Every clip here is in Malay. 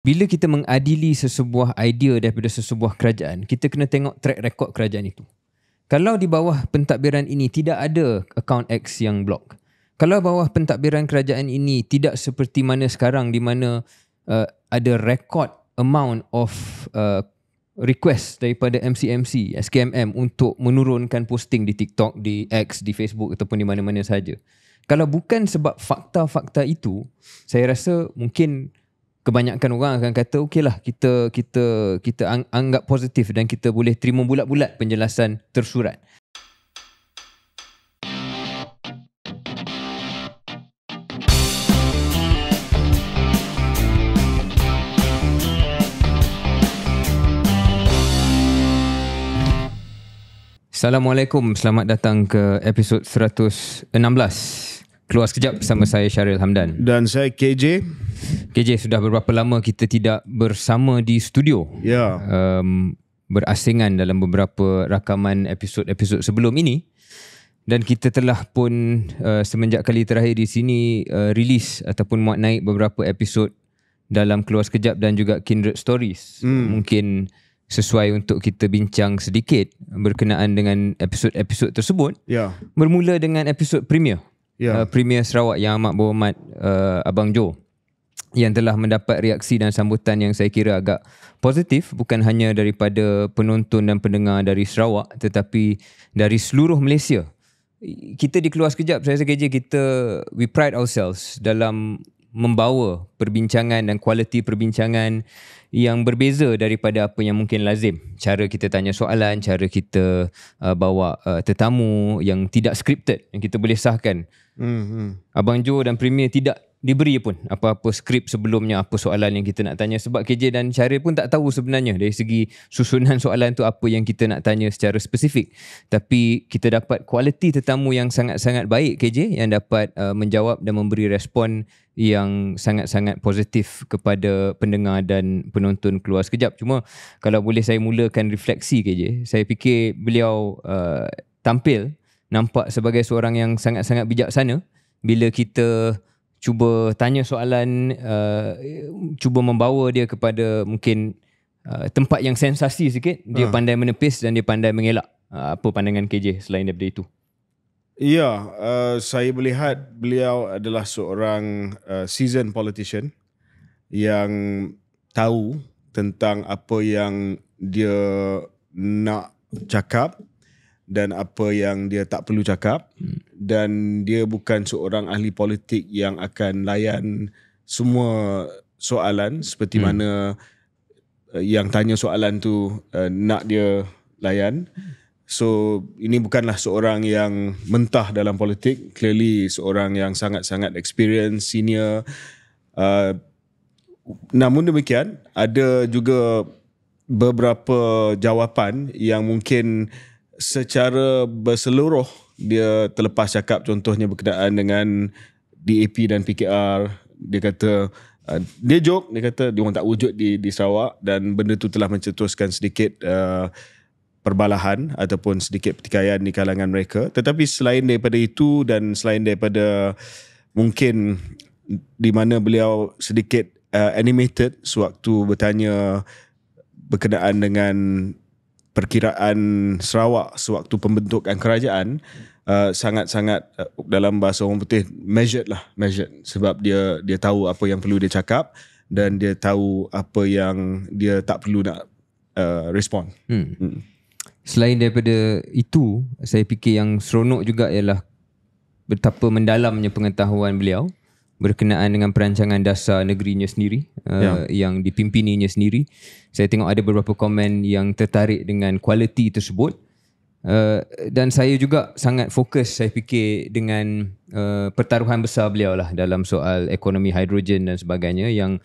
Bila kita mengadili sesebuah idea daripada sesebuah kerajaan, kita kena tengok track record kerajaan itu. Kalau di bawah pentadbiran ini tidak ada akaun X yang block, kalau bawah pentadbiran kerajaan ini tidak seperti mana sekarang di mana ada record amount of request daripada MC, SKMM untuk menurunkan posting di TikTok, di X, di Facebook ataupun di mana-mana saja. Kalau bukan sebab fakta-fakta itu, saya rasa mungkin kebanyakan orang akan kata okeylah, kita anggap positif dan kita boleh terima bulat-bulat penjelasan tersurat. Assalamualaikum, selamat datang ke episod 116 Keluar Sekejap bersama saya Syaril Hamdan. Dan saya KJ. KJ, sudah berapa lama kita tidak bersama di studio? Ya. Berasingan dalam beberapa rakaman episod-episod sebelum ini. Dan kita telah pun semenjak kali terakhir di sini release ataupun muat naik beberapa episod dalam Keluar Sekejap dan juga Kindred Stories. Mungkin sesuai untuk kita bincang sedikit berkenaan dengan episod-episod tersebut. Ya. Bermula dengan episod premier. Premier Sarawak yang amat berhormat Abang Jo, yang telah mendapat reaksi dan sambutan yang saya kira agak positif, bukan hanya daripada penonton dan pendengar dari Sarawak tetapi dari seluruh Malaysia. Kita di Keluar Sekejap, saya rasa KJ, we pride ourselves dalam membawa perbincangan dan kualiti perbincangan yang berbeza daripada apa yang mungkin lazim. Cara kita tanya soalan, cara kita bawa tetamu yang tidak scripted, yang kita boleh sahkan. Abang Jo dan Premier tidak diberi pun apa-apa skrip sebelumnya, apa soalan yang kita nak tanya. Sebab KJ dan Syaril pun tak tahu sebenarnya dari segi susunan soalan tu apa yang kita nak tanya secara spesifik. Tapi kita dapat kualiti tetamu yang sangat-sangat baik KJ, yang dapat menjawab dan memberi respon yang sangat-sangat positif kepada pendengar dan penonton Keluar Sekejap. Cuma kalau boleh saya mulakan refleksi KJ, saya fikir beliau tampil nampak sebagai seorang yang sangat-sangat bijaksana bila kita cuba tanya soalan, cuba membawa dia kepada mungkin tempat yang sensasi sikit. Dia pandai menepis dan dia pandai mengelak. Apa pandangan KJ selain daripada itu? Ya, saya melihat beliau adalah seorang seasoned politician yang tahu tentang apa yang dia nak cakap dan apa yang dia tak perlu cakap. Dan dia bukan seorang ahli politik yang akan layan semua soalan seperti mana yang tanya soalan tu nak dia layan. So ini bukanlah seorang yang mentah dalam politik. Clearly seorang yang sangat-sangat experience, senior. Namun demikian, ada juga beberapa jawapan yang mungkin secara berseluruh dia terlepas cakap. Contohnya berkenaan dengan DAP dan PKR. Dia kata, dia joke, dia kata dia orang tak wujud di Sarawak, dan benda tu telah mencetuskan sedikit perbalahan ataupun sedikit pertikaian di kalangan mereka. Tetapi selain daripada itu dan selain daripada mungkin di mana beliau sedikit animated sewaktu bertanya berkenaan dengan perkiraan Sarawak sewaktu pembentukan kerajaan, sangat-sangat dalam bahasa orang putih measured. Sebab dia tahu apa yang perlu dia cakap dan dia tahu apa yang dia tak perlu nak respon. Selain daripada itu, saya fikir yang seronok juga ialah betapa mendalamnya pengetahuan beliau berkenaan dengan perancangan dasar negerinya sendiri, yang dipimpininya sendiri. Saya tengok ada beberapa komen yang tertarik dengan kualiti tersebut. Dan saya juga sangat fokus, saya fikir, dengan pertaruhan besar beliau lah dalam soal ekonomi hidrogen dan sebagainya, yang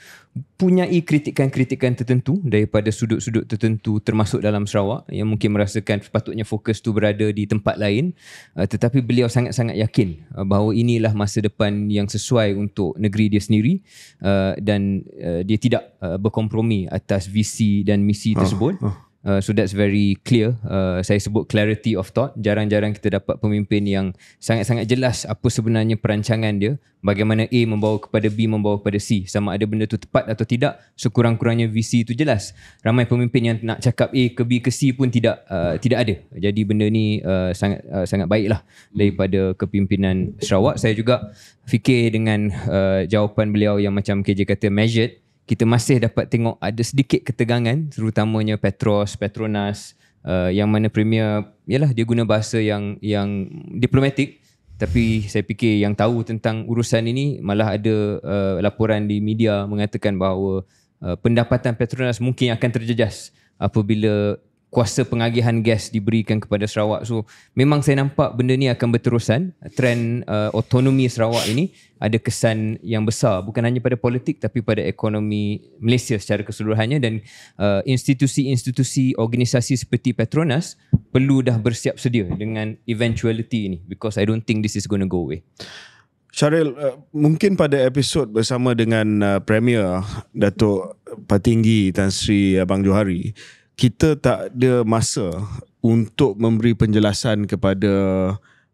punyai kritikan-kritikan tertentu daripada sudut-sudut tertentu termasuk dalam Sarawak, yang mungkin merasakan sepatutnya fokus tu berada di tempat lain. Tetapi beliau sangat-sangat yakin bahawa inilah masa depan yang sesuai untuk negeri dia sendiri, dan dia tidak berkompromi atas visi dan misi tersebut. So that's very clear. Saya sebut clarity of thought. Jarang-jarang kita dapat pemimpin yang sangat-sangat jelas apa sebenarnya perancangan dia, bagaimana A membawa kepada B, membawa kepada C, sama ada benda tu tepat atau tidak. Sekurang-kurangnya visi tu jelas. Ramai pemimpin yang nak cakap A ke B ke C pun tidak ada. Jadi benda ni sangat baiklah daripada kepimpinan Sarawak. Saya juga fikir dengan jawapan beliau yang macam KJ kata measured, kita masih dapat tengok ada sedikit ketegangan, terutamanya Petronas, yang mana Premier yalah dia guna bahasa yang diplomatik, tapi saya fikir yang tahu tentang urusan ini malah ada laporan di media mengatakan bahawa pendapatan Petronas mungkin akan terjejas apabila kuasa pengagihan gas diberikan kepada Sarawak. So memang saya nampak benda ni akan berterusan. Trend otonomi Sarawak ini ada kesan yang besar, bukan hanya pada politik tapi pada ekonomi Malaysia secara keseluruhannya, dan institusi-institusi organisasi seperti Petronas perlu dah bersiap sedia dengan eventuality ini, because I don't think this is going to go away. Syaril, mungkin pada episod bersama dengan Premier Datuk Patinggi Tan Sri Abang Johari, kita tak ada masa untuk memberi penjelasan kepada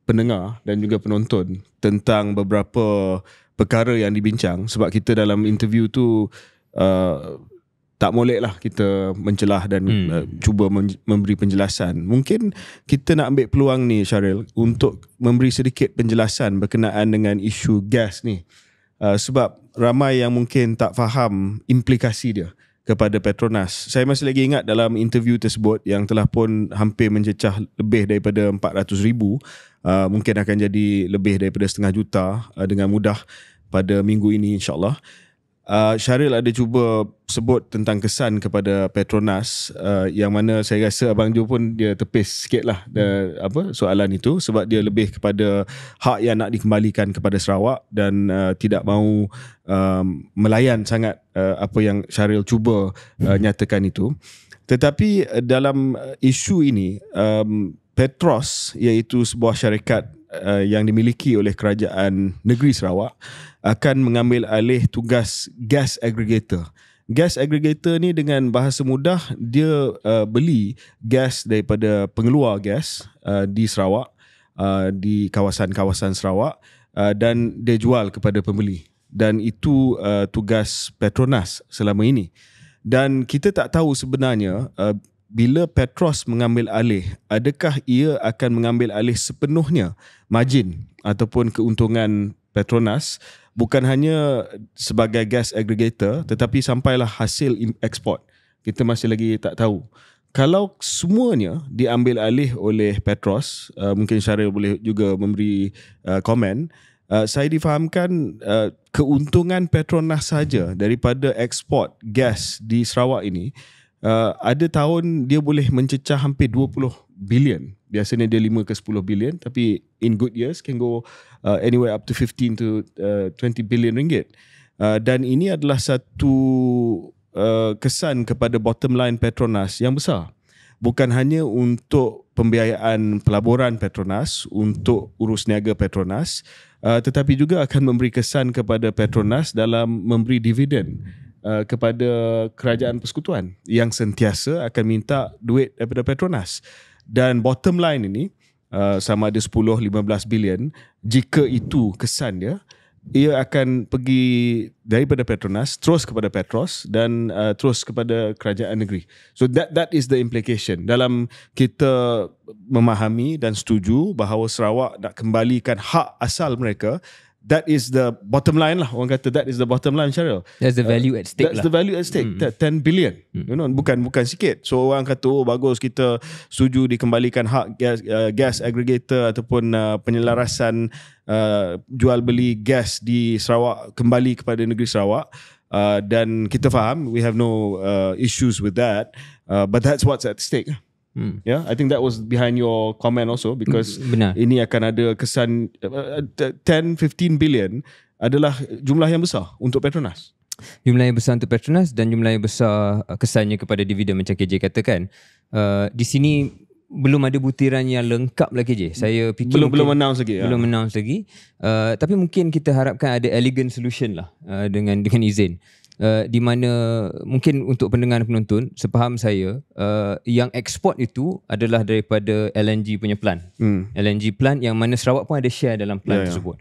pendengar dan juga penonton tentang beberapa perkara yang dibincang, sebab kita dalam interview tu tak molek lah kita mencelah dan cuba memberi penjelasan. Mungkin kita nak ambil peluang ni, Syaril, untuk memberi sedikit penjelasan berkenaan dengan isu gas ni, sebab ramai yang mungkin tak faham implikasi dia kepada Petronas. Saya masih lagi ingat dalam interview tersebut yang telah pun hampir mencecah lebih daripada 400,000, mungkin akan jadi lebih daripada 500,000 juta dengan mudah pada minggu ini insyaAllah. Syaril ada cuba sebut tentang kesan kepada Petronas, yang mana saya rasa Abang Jo pun dia tepis sikit lah soalan itu, sebab dia lebih kepada hak yang nak dikembalikan kepada Sarawak dan tidak mahu melayan sangat apa yang Syaril cuba nyatakan itu. Tetapi dalam isu ini, Petros, iaitu sebuah syarikat yang dimiliki oleh kerajaan negeri Sarawak, akan mengambil alih tugas gas aggregator. Gas aggregator ni dengan bahasa mudah, dia beli gas daripada pengeluar gas di Sarawak, di kawasan-kawasan Sarawak, dan dia jual kepada pembeli. Dan itu tugas Petronas selama ini. Dan kita tak tahu sebenarnya bila Petros mengambil alih, adakah ia akan mengambil alih sepenuhnya margin ataupun keuntungan Petronas, bukan hanya sebagai gas aggregator, tetapi sampailah hasil ekspor. Kita masih lagi tak tahu. Kalau semuanya diambil alih oleh Petros, mungkin Syaril boleh juga memberi komen. Saya difahamkan keuntungan Petronas saja daripada ekspor gas di Sarawak ini, ada tahun dia boleh mencecah hampir 20 bilion. Biasanya dia 5 ke 10 bilion, tapi in good years can go anywhere up to 15 to 20 billion ringgit. Dan ini adalah satu kesan kepada bottom line Petronas yang besar. Bukan hanya untuk pembiayaan pelaburan Petronas, untuk urus niaga Petronas, tetapi juga akan memberi kesan kepada Petronas dalam memberi dividen kepada kerajaan persekutuan yang sentiasa akan minta duit daripada Petronas. Dan bottom line ini sama ada 10-15 bilion, jika itu kesan dia, ia akan pergi daripada Petronas terus kepada Petros dan terus kepada kerajaan negeri. So that is the implication. Dalam kita memahami dan setuju bahawa Sarawak nak kembalikan hak asal mereka, that is the bottom line lah. Orang kata that is the bottom line, Syaril. That's the value at stake. That's the value at stake. 10 billion. You know, bukan sikit. So orang kata, oh bagus, kita setuju dikembalikan hak gas aggregator ataupun penyelarasan jual beli gas di Sarawak kembali kepada negeri Sarawak. Dan kita faham, we have no issues with that. But that's what's at stake. Yeah, I think that was behind your comment also, because benar, ini akan ada kesan 10-15 billion adalah jumlah yang besar untuk Petronas. Jumlah yang besar untuk Petronas dan jumlah yang besar kesannya kepada dividen macam KJ katakan. Di sini belum ada butiran yang lengkap lah KJ. Saya fikir belum announce lagi. Belum announce lagi. Tapi mungkin kita harapkan ada elegant solution lah dengan izin. di mana mungkin untuk pendengar dan penonton, sepaham saya, yang ekspor itu adalah daripada LNG punya plant. LNG plant yang mana Sarawak pun ada share dalam plant tersebut.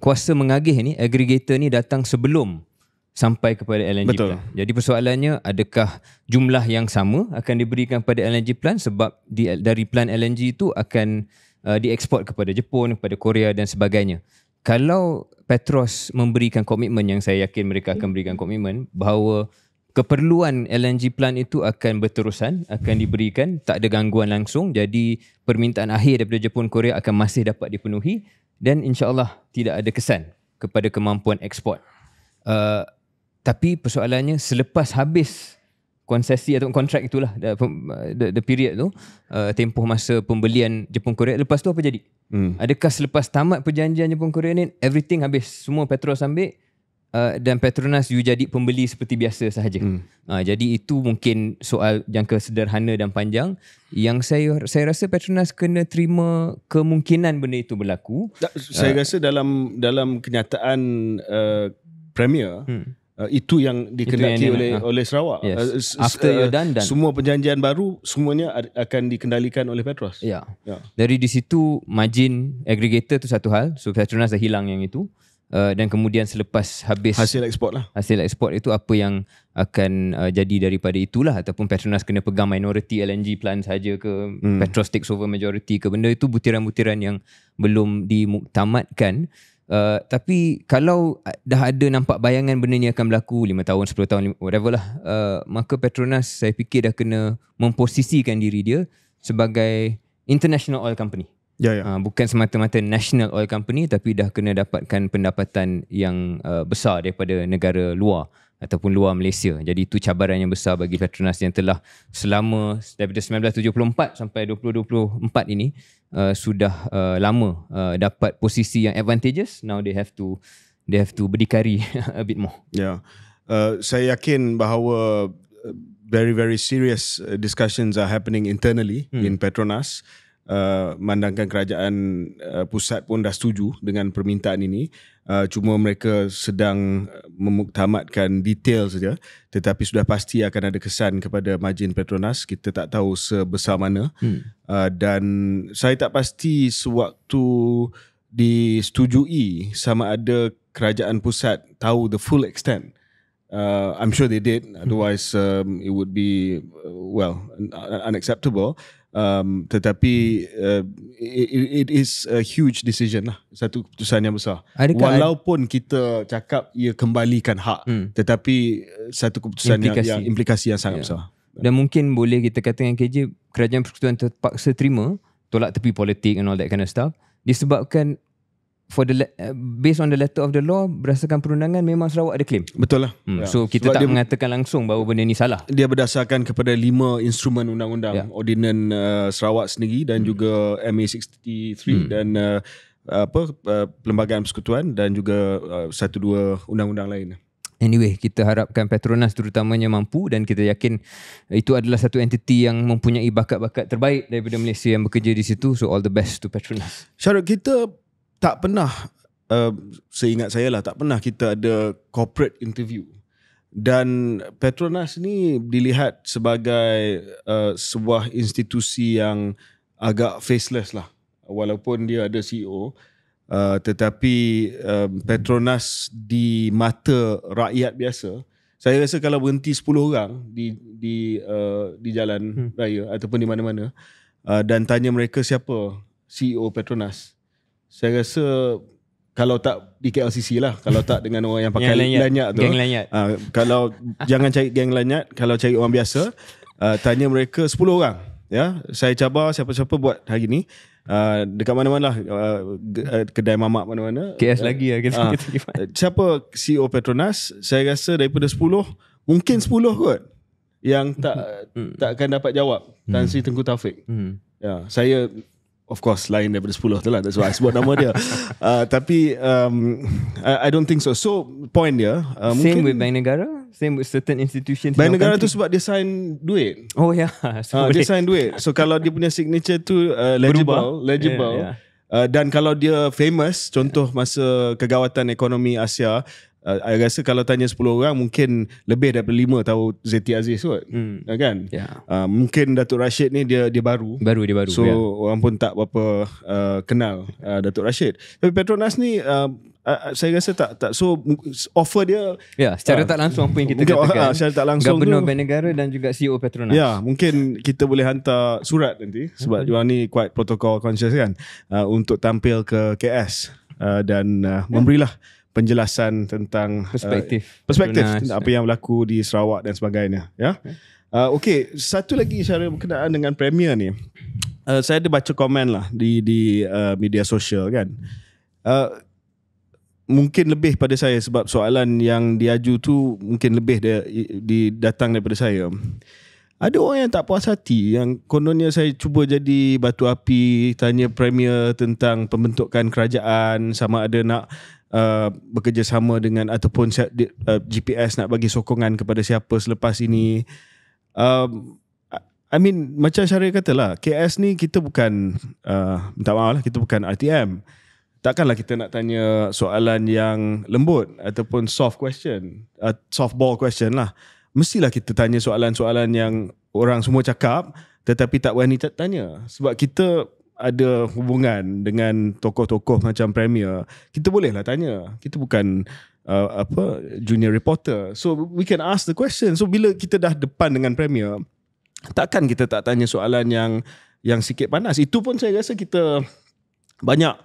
Kuasa mengagih ni, aggregator ni datang sebelum sampai kepada LNG plant. Jadi persoalannya, adakah jumlah yang sama akan diberikan pada LNG plant, sebab dari plant LNG itu akan dieksport kepada Jepun, kepada Korea dan sebagainya. Kalau Petros memberikan komitmen, yang saya yakin mereka akan berikan komitmen, bahawa keperluan LNG plant itu akan berterusan, akan diberikan, tak ada gangguan langsung, jadi permintaan akhir daripada Jepun, Korea akan masih dapat dipenuhi, dan insya-Allah tidak ada kesan kepada kemampuan ekspor. Tapi persoalannya, selepas habis konsesi atau kontrak itulah, the period tu, tempoh masa pembelian Jepun Korea, lepas tu apa jadi? Adakah selepas tamat perjanjian Jepun Korea ni, everything habis, semua Petros ambil, dan Petronas you jadi pembeli seperti biasa sahaja? Jadi itu mungkin soal jangka sederhana dan panjang yang saya rasa Petronas kena terima kemungkinan benda itu berlaku. Saya rasa dalam kenyataan Premier, itu yang dikendaki oleh Sarawak. After you're done. Semua perjanjian baru semuanya akan dikendalikan oleh Petros. Dari di situ margin aggregator tu satu hal. So Petronas dah hilang yang itu. Dan kemudian selepas habis hasil ekspor lah. Hasil ekspor itu apa yang akan jadi daripada itulah, ataupun Petronas kena pegang minority LNG plant saja ke, Petros takes over majority ke, benda itu butiran-butiran yang belum dimuktamadkan. Tapi kalau dah ada nampak bayangan benda ni akan berlaku 5 tahun, 10 tahun, whatever lah, maka Petronas saya fikir dah kena memposisikan diri dia sebagai international oil company. Bukan semata-mata national oil company, tapi dah kena dapatkan pendapatan yang besar daripada negara luar ataupun luar Malaysia. Jadi itu cabaran yang besar bagi Petronas yang telah selama daripada 1974 sampai 2024 ini sudah lama dapat posisi yang advantageous. Now they have to berdikari a bit more. Saya yakin bahawa very very serious discussions are happening internally in Petronas. Mandangkan kerajaan pusat pun dah setuju dengan permintaan ini, cuma mereka sedang memuktamadkan detail saja, tetapi sudah pasti akan ada kesan kepada margin Petronas. Kita tak tahu sebesar mana, dan saya tak pasti sewaktu disetujui sama ada kerajaan pusat tahu the full extent. I'm sure they did, otherwise it would be unacceptable. Tetapi it is a huge decision lah, satu keputusan yang besar. Walaupun kita cakap ia kembalikan hak, tetapi satu keputusan yang implikasi yang sangat besar. Dan mungkin boleh kita kata dengan KJ, kerajaan persekutuan terpaksa terima, tolak tepi politik and all that kind of stuff, disebabkan based on the letter of the law, berdasarkan perundangan memang Sarawak ada claim. Betul lah. So kita sebab tak mengatakan langsung bahawa benda ni salah. Dia berdasarkan kepada 5 instrumen undang-undang, Ordinan Sarawak sendiri dan juga MA63 dan Perlembagaan Persekutuan dan juga 1-2 undang-undang lain. Anyway, kita harapkan Petronas terutamanya mampu, dan kita yakin itu adalah satu entiti yang mempunyai bakat-bakat terbaik daripada Malaysia yang bekerja di situ. So all the best to Petronas. Syarat kita tak pernah, seingat saya lah, tak pernah kita ada corporate interview. Dan Petronas ni dilihat sebagai sebuah institusi yang agak faceless lah. Walaupun dia ada CEO, tetapi Petronas di mata rakyat biasa, saya rasa kalau berhenti 10 orang di jalan raya ataupun di mana-mana, dan tanya mereka siapa CEO Petronas, saya rasa kalau tak di KLCC lah, kalau tak dengan orang yang pakai lanyard tu, geng lanyard. Kalau jangan cari geng lanyard, kalau cari orang biasa, tanya mereka 10 orang, ya, saya cabar siapa-siapa buat hari ni, dekat mana-mana lah, kedai mamak mana-mana, KS lagi lah kita siapa CEO Petronas, saya rasa daripada 10 mungkin 10 kot yang tak akan dapat jawab. Tan Sri Tengku Taufik. Ya, saya of course lain daripada 10 tu lah, that's why I sebut nama dia. Tapi I don't think so. So point dia same with Bank Negara, same with certain institutions. Bank Negara tu sebab dia sign duit. Oh ya, dia sign duit. So kalau dia punya signature tu legible, dan kalau dia famous, contoh masa kegawatan ekonomi Asia, I rasa kalau tanya 10 orang mungkin lebih daripada 5 tahu Zeti Aziz kot. Kan? Mungkin Datuk Rashid ni dia baru. Dia baru. So orang pun tak berapa kenal Datuk Rashid. Tapi Petronas ni saya rasa tak so offer dia secara tak langsung apa yang kita katakan secara tak langsung Gubernur Bank Negara dan juga CEO Petronas. Mungkin kita boleh hantar surat nanti sebab diorang ni quite protocol conscious kan, untuk tampil ke KS dan memberilah penjelasan tentang perspektif tentang apa yang berlaku di Sarawak dan sebagainya. Okey, satu lagi Syaril berkenaan dengan Premier ni. Saya ada baca komen lah di media sosial kan. Mungkin lebih pada saya sebab soalan yang diaju tu mungkin lebih datang daripada saya. Ada orang yang tak puas hati yang kononnya saya cuba jadi batu api, tanya Premier tentang pembentukan kerajaan, sama ada nak bekerjasama dengan ataupun GPS nak bagi sokongan kepada siapa selepas ini. I mean macam Syaril katalah, KS ni kita bukan minta maaf lah, kita bukan RTM. Takkanlah kita nak tanya soalan yang lembut ataupun softball question lah. Mestilah kita tanya soalan-soalan yang orang semua cakap tetapi tak berani tanya. Sebab kita ada hubungan dengan tokoh-tokoh macam Premier. Kita bolehlah tanya. Kita bukan junior reporter. So we can ask the question. So bila kita dah depan dengan Premier, takkan kita tak tanya soalan yang sikit panas. Itu pun saya rasa kita banyak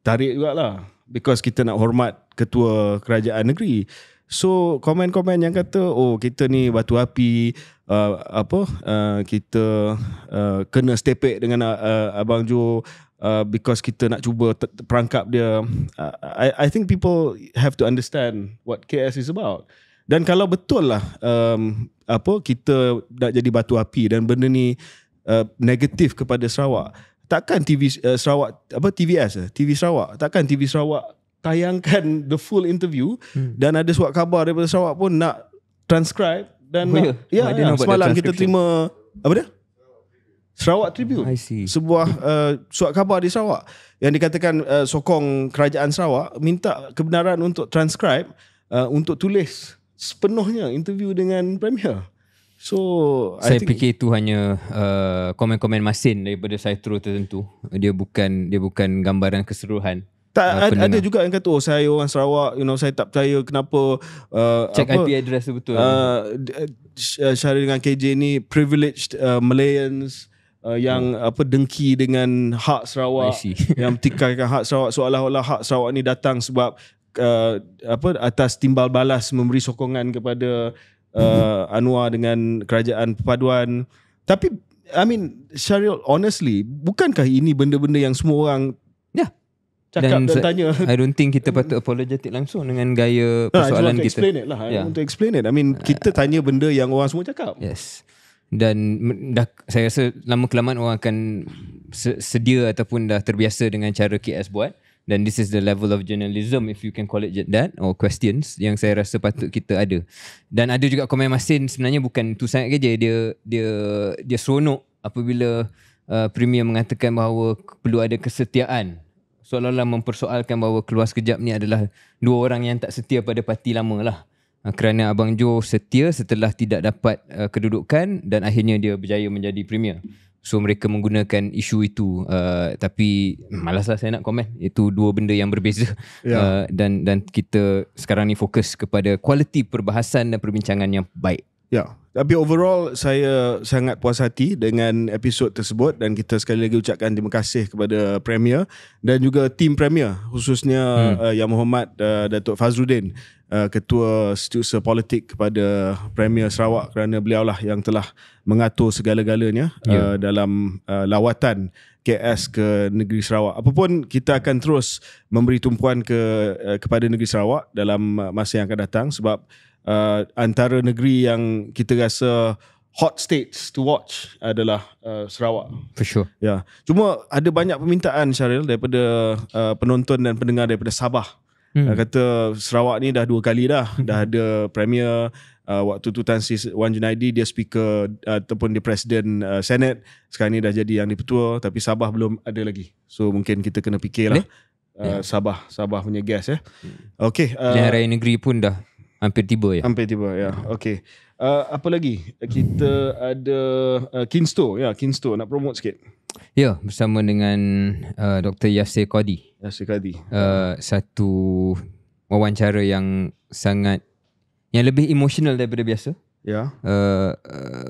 tarik jugalah, because kita nak hormat ketua kerajaan negeri. So komen-komen yang kata kita ni batu api, kita kena stepek dengan Abang Jo because kita nak cuba perangkap dia. I think people have to understand what KS is about. Dan kalau betul lah kita nak jadi batu api dan benda ni negatif kepada Sarawak, takkan TV Sarawak TV Sarawak takkan TV Sarawak tayangkan the full interview dan ada surat khabar daripada Sarawak pun nak transcribe dan semalam kita terima apa dia? Sarawak Tribune, sebuah surat khabar di Sarawak yang dikatakan sokong kerajaan Sarawak minta kebenaran untuk transcribe, untuk tulis sepenuhnya interview dengan Premier. So saya fikir itu hanya komen-komen masin daripada saitro tertentu. Dia bukan gambaran keseluruhan. Ada juga yang kata saya orang Sarawak, saya tak percaya kenapa check IP address tu betul. Syaril dengan KJ ni privileged Malayans yang dengki dengan hak Sarawak, yang tikaikan hak Sarawak, seolah-olah hak Sarawak ni datang sebab atas timbal balas memberi sokongan kepada Anwar dengan kerajaan perpaduan. Tapi I mean Syaril, honestly, bukankah ini benda-benda yang semua orang cakap dan tanya? I don't think kita patut apologetic langsung dengan gaya persoalan kita. Untuk explain it. I mean kita tanya benda yang orang semua cakap. Yes. Dan saya rasa lama kelamaan orang akan sedia ataupun dah terbiasa dengan cara KS buat. Dan this is the level of journalism, if you can call it that, or questions yang saya rasa patut kita ada. Dan ada juga komen masin, sebenarnya bukan tu sangat kerja. Dia seronok apabila Premier mengatakan bahawa perlu ada kesetiaan, seolah-olah mempersoalkan bahawa Keluar Sekejap ni adalah dua orang yang tak setia pada parti lama lah. Kerana Abang Jo setia setelah tidak dapat kedudukan dan akhirnya dia berjaya menjadi Premier. So mereka menggunakan isu itu, tapi malaslah saya nak komen. Itu dua benda yang berbeza. Dan kita sekarang ni fokus kepada kualiti perbahasan dan perbincangan yang baik. Tapi overall saya sangat puas hati dengan episod tersebut dan kita sekali lagi ucapkan terima kasih kepada Premier dan juga tim Premier, khususnya Yang Berhormat Datuk Fazrudin, Ketua Setiausaha Politik kepada Premier Sarawak, kerana beliaulah yang telah mengatur segala-galanya dalam lawatan KS ke negeri Sarawak. Apapun, kita akan terus memberi tumpuan kepada negeri Sarawak dalam masa yang akan datang, sebab antara negeri yang kita rasa hot states to watch adalah Sarawak. For sure. Cuma ada banyak permintaan, Syaril, daripada penonton dan pendengar daripada Sabah. Kata Sarawak ni dah 2 kali dah ada Premier. Waktu tu Tan Sri Wan Junaidi dia speaker ataupun dia presiden Senate. Sekarang ni dah jadi yang di-Ketua, tapi Sabah belum ada lagi. So mungkin kita kena fikirlah Sabah punya gas ya. Okay. Pilihan raya negeri pun dah hampir tiba ya. Hampir tiba ya. Okay. Apa lagi? Kita ada Kinsto. Ya, Kinsto nak promote sikit. Ya, bersama dengan Dr. Yasir Qadi. Satu wawancara yang lebih emosional daripada biasa. Ya.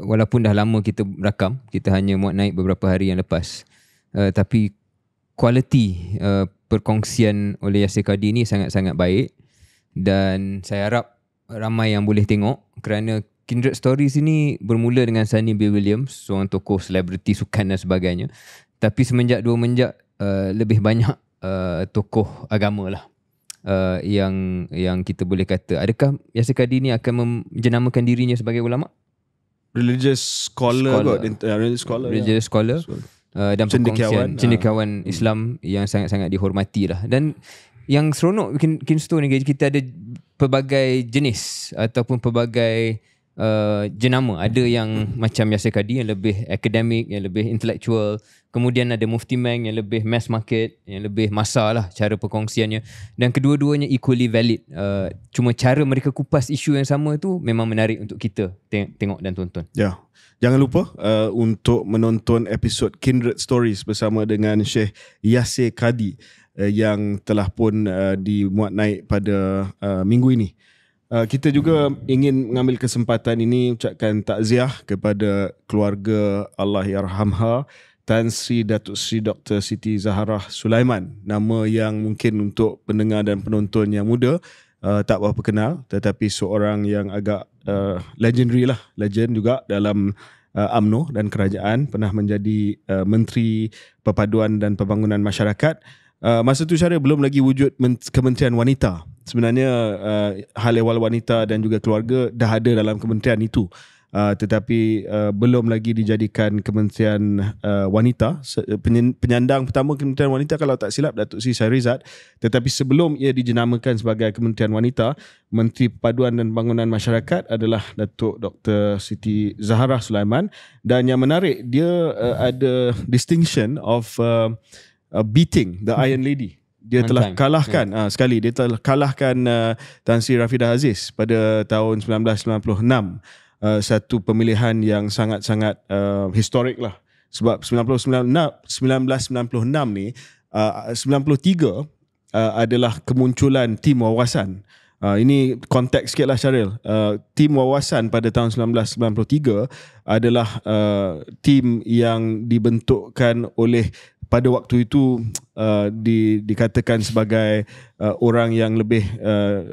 Walaupun dah lama kita rakam, kita hanya muat naik beberapa hari yang lepas. Tapi kualiti perkongsian oleh Yasir Qadi ni sangat-sangat baik dan saya harap ramai yang boleh tengok kerana Kindred Stories ini bermula dengan Sunny B. Williams, seorang tokoh selebriti sukan dan sebagainya. Tapi semenjak lebih banyak tokoh agama lah yang kita boleh kata. Adakah Yasir Qadi ni akan menjenamakan dirinya sebagai ulama? Religious scholar. Religious scholar. Dan cendekiawan Islam yang sangat-sangat dihormati lah. Dan yang seronok Kinsto ni, kita ada pelbagai jenis ataupun pelbagai jenama. Ada yang macam Yasir Qadi yang lebih akademik, yang lebih intellectual. Kemudian ada Mufti Meng yang lebih mass market, yang lebih massa lah cara perkongsiannya. Dan kedua-duanya equally valid. Cuma cara mereka kupas isu yang sama tu memang menarik untuk kita tengok dan tonton. Ya. Jangan lupa untuk menonton episod Kindred Stories bersama dengan Syekh Yasir Qadi yang telah pun dimuat naik pada minggu ini. Kita juga ingin mengambil kesempatan ini ucapkan takziah kepada keluarga Allahyarhamha Tan Sri Datuk Sri Dr. Siti Zaharah Sulaiman. Nama yang mungkin untuk pendengar dan penonton yang muda tak berapa kenal, tetapi seorang yang agak legendary lah, legend juga dalam UMNO dan kerajaan, pernah menjadi Menteri Perpaduan dan Pembangunan Masyarakat. Masa tu Syaril belum lagi wujud Kementerian Wanita. Sebenarnya hal ehwal wanita dan juga keluarga dah ada dalam kementerian itu. Tetapi belum lagi dijadikan Kementerian Wanita. Penyandang pertama Kementerian Wanita kalau tak silap Datuk Seri Shahrizad. Tetapi sebelum ia dijenamakan sebagai Kementerian Wanita, Menteri Perpaduan dan Pembangunan Masyarakat adalah Datuk Dr. Siti Zaharah Sulaiman. Dan yang menarik, dia ada distinction of beating the Iron Lady. Dia telah kalahkan sekali. Dia telah kalahkan Tan Sri Rafidah Aziz pada tahun 1996. Satu pemilihan yang sangat-sangat historik lah. Sebab 1996 ni 93 adalah kemunculan tim wawasan. Ini konteks sikit lah Syaril. Tim wawasan pada tahun 1993 adalah tim yang dibentukkan oleh, pada waktu itu dikatakan sebagai orang yang lebih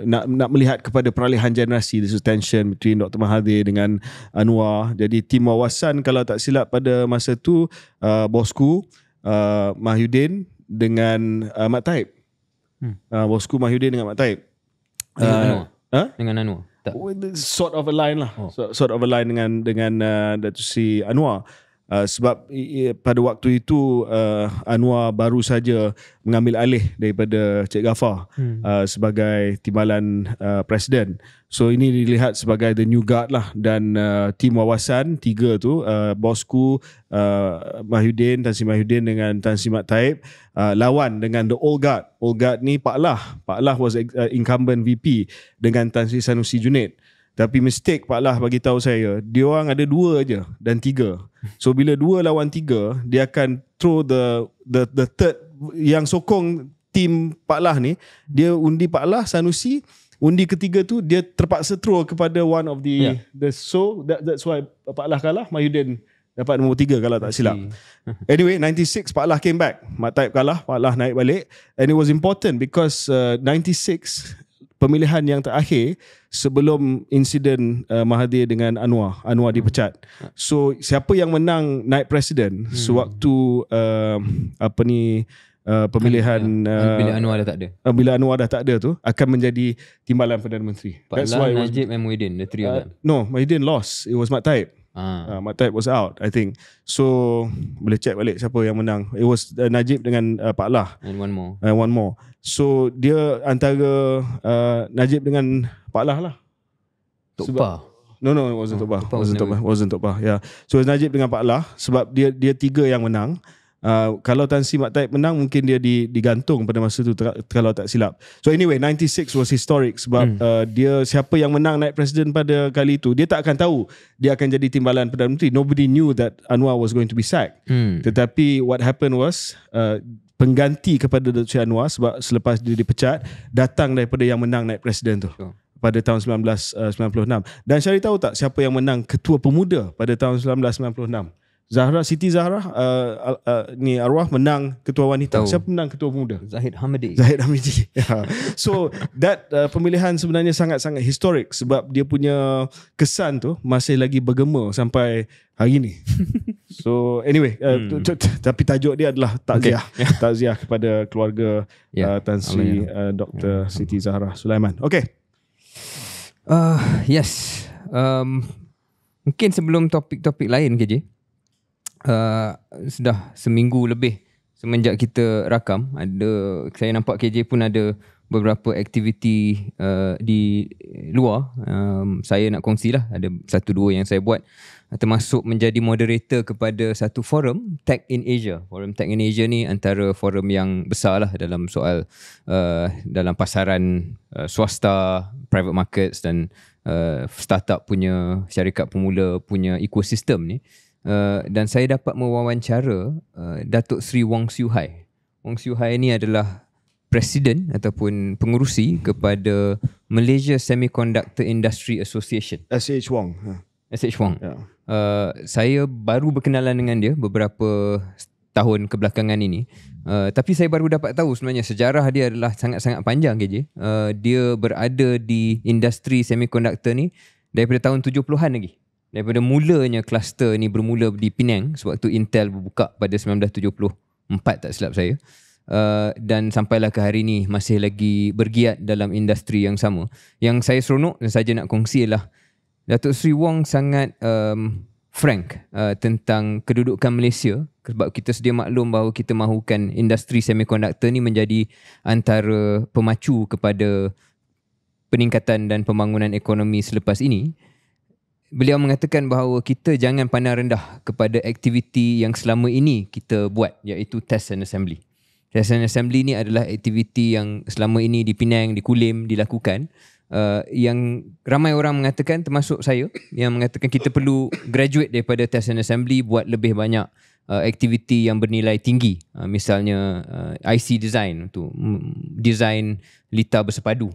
nak melihat kepada peralihan generasi. This is tension between Dr. Mahathir dengan Anwar. Jadi tim wawasan kalau tak silap pada masa tu bosku Mahyudin dengan Mat Taib. Bosku Mahyudin dengan Mat Taib. Dengan Anwar. Sort of a line lah. Sort of a line dengan Datuk Seri Anwar. Sebab pada waktu itu Anwar baru saja mengambil alih daripada Cik Ghaffar sebagai timbalan Presiden. So ini dilihat sebagai the new guard lah. Dan tim wawasan tiga tu, bosku Mahyudin, Tan Sri Mahyudin dengan Tan Sri Mat Taib, lawan dengan the old guard. Old guard ni Pak Lah. Pak Lah was incumbent VP dengan Tan Sri Sanusi Junid. Tapi mistake Pak Lah bagi tahu saya, dia orang ada 2 aja dan 3. So bila 2 lawan 3, dia akan throw the third yang sokong tim Pak Lah ni, dia undi Pak Lah, Sanusi. Undi ketiga tu dia terpaksa throw kepada one of the so that's why Pak Lah kalah, Mahyudin dapat nombor 3 kalau tak silap. Anyway, 96 Pak Lah came back. Mat Taib kalah, Pak Lah naik balik. And it was important because 96 pemilihan yang terakhir sebelum insiden Mahathir dengan Anwar dipecat. So siapa yang menang naik presiden sewaktu pemilihan bila Anwar dah tak ada. Bila Anwar dah tak ada tu akan menjadi timbalan Perdana Menteri. That's why Najib and Muhyiddin, the three of them. No, Muhyiddin lost. It was Mat Taib. Mat Taib was out, I think. So boleh check balik siapa yang menang. It was Najib dengan Pak Lah. And one more. So dia antara Najib dengan Pak Lah lah. Tok Pa. No, it wasn't Tok Pa. Wasn't Tok Pa. Yeah. So Najib dengan Pak Lah sebab dia 3 yang menang. Kalau Tan Sri Mat Taib menang, mungkin dia digantung pada masa tu kalau tak silap. So anyway, 96 was historic sebab dia, siapa yang menang naik presiden pada kali itu, dia tak akan tahu dia akan jadi timbalan Perdana Menteri. Nobody knew that Anwar was going to be sacked. Tetapi what happened was pengganti kepada Datuk Seri Anwar, sebab selepas dia dipecat, datang daripada yang menang naik presiden tu pada tahun 1996. Dan Syarif tahu tak siapa yang menang Ketua Pemuda pada tahun 1996? Siti Zahra ni arwah menang Ketua Wanita. Siapa menang Ketua Pemuda? Zahid Hamidi. So that pemilihan sebenarnya sangat-sangat historic sebab dia punya kesan tu masih lagi bergema sampai hari ni. So anyway, tapi tajuk dia adalah takziah. Takziah kepada keluarga Tan Sri Dr. Siti Zahra Sulaiman. Okay. Yes. Mungkin sebelum topik-topik lain KJ, sudah seminggu lebih semenjak kita rakam, saya nampak KJ pun ada beberapa aktiviti di luar. Saya nak kongsilah, ada 1-2 yang saya buat, termasuk menjadi moderator kepada satu forum Tech in Asia. Forum Tech in Asia ni antara forum yang besar lah dalam soal dalam pasaran swasta, private markets dan startup punya, syarikat pemula punya ekosistem ni. Dan saya dapat mewawancara Datuk Seri Wong Siew Hai. Wong Siew Hai ni adalah presiden ataupun pengerusi kepada Malaysia Semiconductor Industry Association. SH Wong. SH Wong. Saya baru berkenalan dengan dia beberapa tahun kebelakangan ini. Tapi saya baru dapat tahu sebenarnya sejarah dia adalah sangat-sangat panjang KJ. Dia berada di industri semiconductor ni daripada tahun 70-an lagi. Daripada mulanya kluster ni bermula di Penang sewaktu Intel berbuka pada 1974 tak silap saya. Dan sampailah ke hari ni masih lagi bergiat dalam industri yang sama. Yang saya seronok dan saja nak kongsi ialah Datuk Seri Wong sangat frank tentang kedudukan Malaysia, sebab kita sedia maklum bahawa kita mahukan industri semiconductor ni menjadi antara pemacu kepada peningkatan dan pembangunan ekonomi selepas ini. Beliau mengatakan bahawa kita jangan pandang rendah kepada aktiviti yang selama ini kita buat, iaitu test and assembly. Test and assembly ni adalah aktiviti yang selama ini di Penang, di Kulim dilakukan, yang ramai orang mengatakan, termasuk saya, yang mengatakan kita perlu graduate daripada test and assembly, buat lebih banyak aktiviti yang bernilai tinggi. Misalnya IC design, untuk design litar bersepadu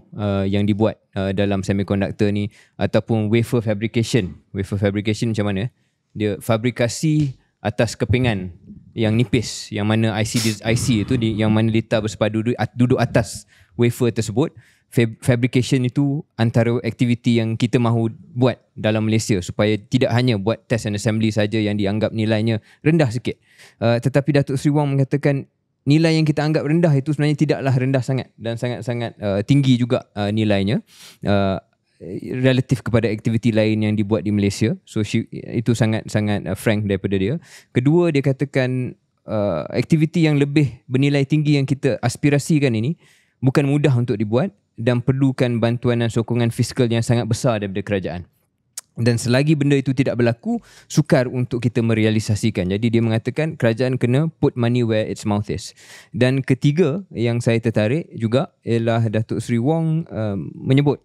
yang dibuat dalam semiconductor ni, ataupun wafer fabrication. Wafer fabrication macam mana? Dia fabrikasi atas kepingan yang nipis, yang mana IC itu yang mana litar bersepadu duduk atas wafer tersebut. Fabrication itu antara aktiviti yang kita mahu buat dalam Malaysia, supaya tidak hanya buat test and assembly saja yang dianggap nilainya rendah sikit. Tetapi Datuk Seri Wong mengatakan nilai yang kita anggap rendah itu sebenarnya tidaklah rendah sangat, dan sangat-sangat tinggi juga nilainya relatif kepada aktiviti lain yang dibuat di Malaysia. So itu sangat-sangat frank daripada dia. Kedua, dia katakan aktiviti yang lebih bernilai tinggi yang kita aspirasikan ini bukan mudah untuk dibuat dan perlukan bantuan dan sokongan fiskal yang sangat besar daripada kerajaan. Dan selagi benda itu tidak berlaku, sukar untuk kita merealisasikan. Jadi dia mengatakan kerajaan kena put money where its mouth is. Dan ketiga yang saya tertarik juga ialah Datuk Seri Wong menyebut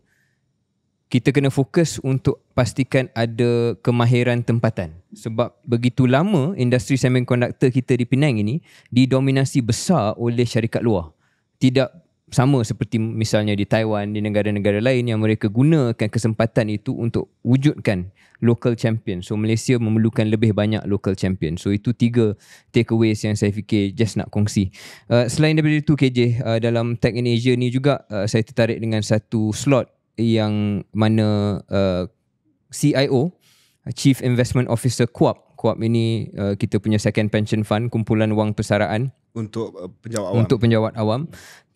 kita kena fokus untuk pastikan ada kemahiran tempatan. Sebab begitu lama industri semiconductor kita di Penang ini didominasi besar oleh syarikat luar. Tidak sama seperti misalnya di Taiwan, di negara-negara lain yang mereka gunakan kesempatan itu untuk wujudkan local champion. So Malaysia memerlukan lebih banyak local champion. So itu 3 takeaways yang saya fikir just nak kongsi. Selain daripada itu KJ, dalam Tech in Asia ni juga saya tertarik dengan satu slot yang mana CIO, Chief Investment Officer KUAP. KUAP ini kita punya second pension fund, kumpulan wang persaraan untuk penjawat awam. Untuk penjawat awam.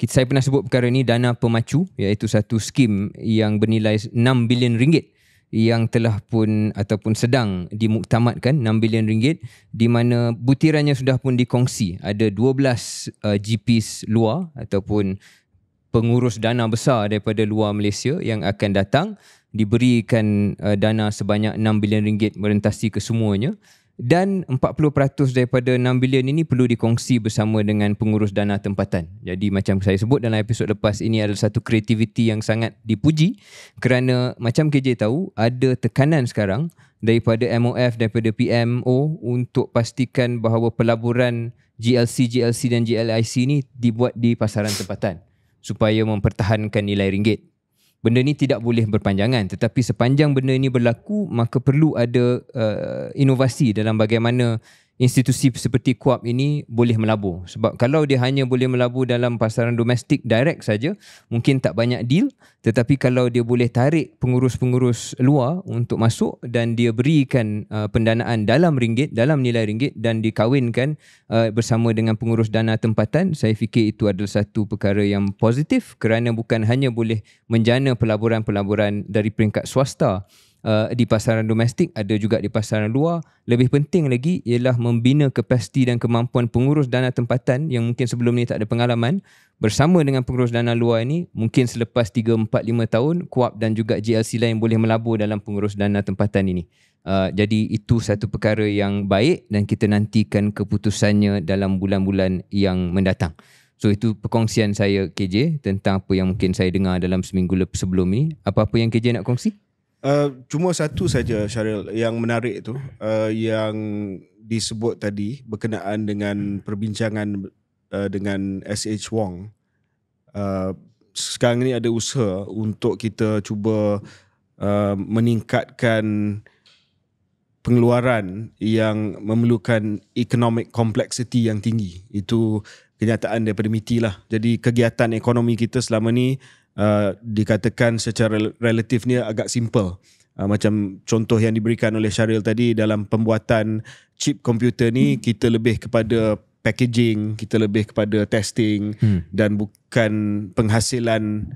Saya pernah sebut perkara ini dana pemacu, iaitu satu skim yang bernilai 6 bilion ringgit yang telah pun ataupun sedang dimuktamadkan, 6 bilion ringgit, di mana butirannya sudah pun dikongsi. Ada 12 GPs luar ataupun pengurus dana besar daripada luar Malaysia yang akan datang, diberikan dana sebanyak 6 bilion ringgit merentasi kesemuanya. dan 40% daripada 6 bilion ini perlu dikongsi bersama dengan pengurus dana tempatan. Jadi macam saya sebut dalam episod lepas, ini adalah satu kreativiti yang sangat dipuji kerana macam KJ tahu ada tekanan sekarang daripada MOF, daripada PMO untuk pastikan bahawa pelaburan GLC dan GLIC ni dibuat di pasaran tempatan supaya mempertahankan nilai ringgit. Benda ni tidak boleh berpanjangan, tetapi sepanjang benda ini berlaku, maka perlu ada inovasi dalam bagaimana institusi seperti KUAP ini boleh melabur. Sebab kalau dia hanya boleh melabur dalam pasaran domestik direct saja, mungkin tak banyak deal. Tetapi kalau dia boleh tarik pengurus-pengurus luar untuk masuk dan dia berikan pendanaan dalam ringgit, dalam nilai ringgit dan dikawinkan bersama dengan pengurus dana tempatan, saya fikir itu adalah satu perkara yang positif kerana bukan hanya boleh menjana pelaburan-pelaburan dari peringkat swasta di pasaran domestik, ada juga di pasaran luar. Lebih penting lagi ialah membina kapasiti dan kemampuan pengurus dana tempatan yang mungkin sebelum ni tak ada pengalaman. Bersama dengan pengurus dana luar ini, mungkin selepas 3, 4, 5 tahun KUAP dan juga GLC lain boleh melabur dalam pengurus dana tempatan ini. Jadi itu satu perkara yang baik dan kita nantikan keputusannya dalam bulan-bulan yang mendatang. So itu perkongsian saya KJ tentang apa yang mungkin saya dengar dalam seminggu sebelum ni. Apa-apa yang KJ nak kongsi? Cuma satu saja Syaril yang menarik tu, yang disebut tadi berkenaan dengan perbincangan dengan SH Wong. Sekarang ni ada usaha untuk kita cuba meningkatkan pengeluaran yang memerlukan economic complexity yang tinggi. Itu kenyataan daripada MITI lah. Jadi kegiatan ekonomi kita selama ni dikatakan secara relatifnya agak simple. Macam contoh yang diberikan oleh Syaril tadi, dalam pembuatan chip komputer ni kita lebih kepada packaging, kita lebih kepada testing dan bukan penghasilan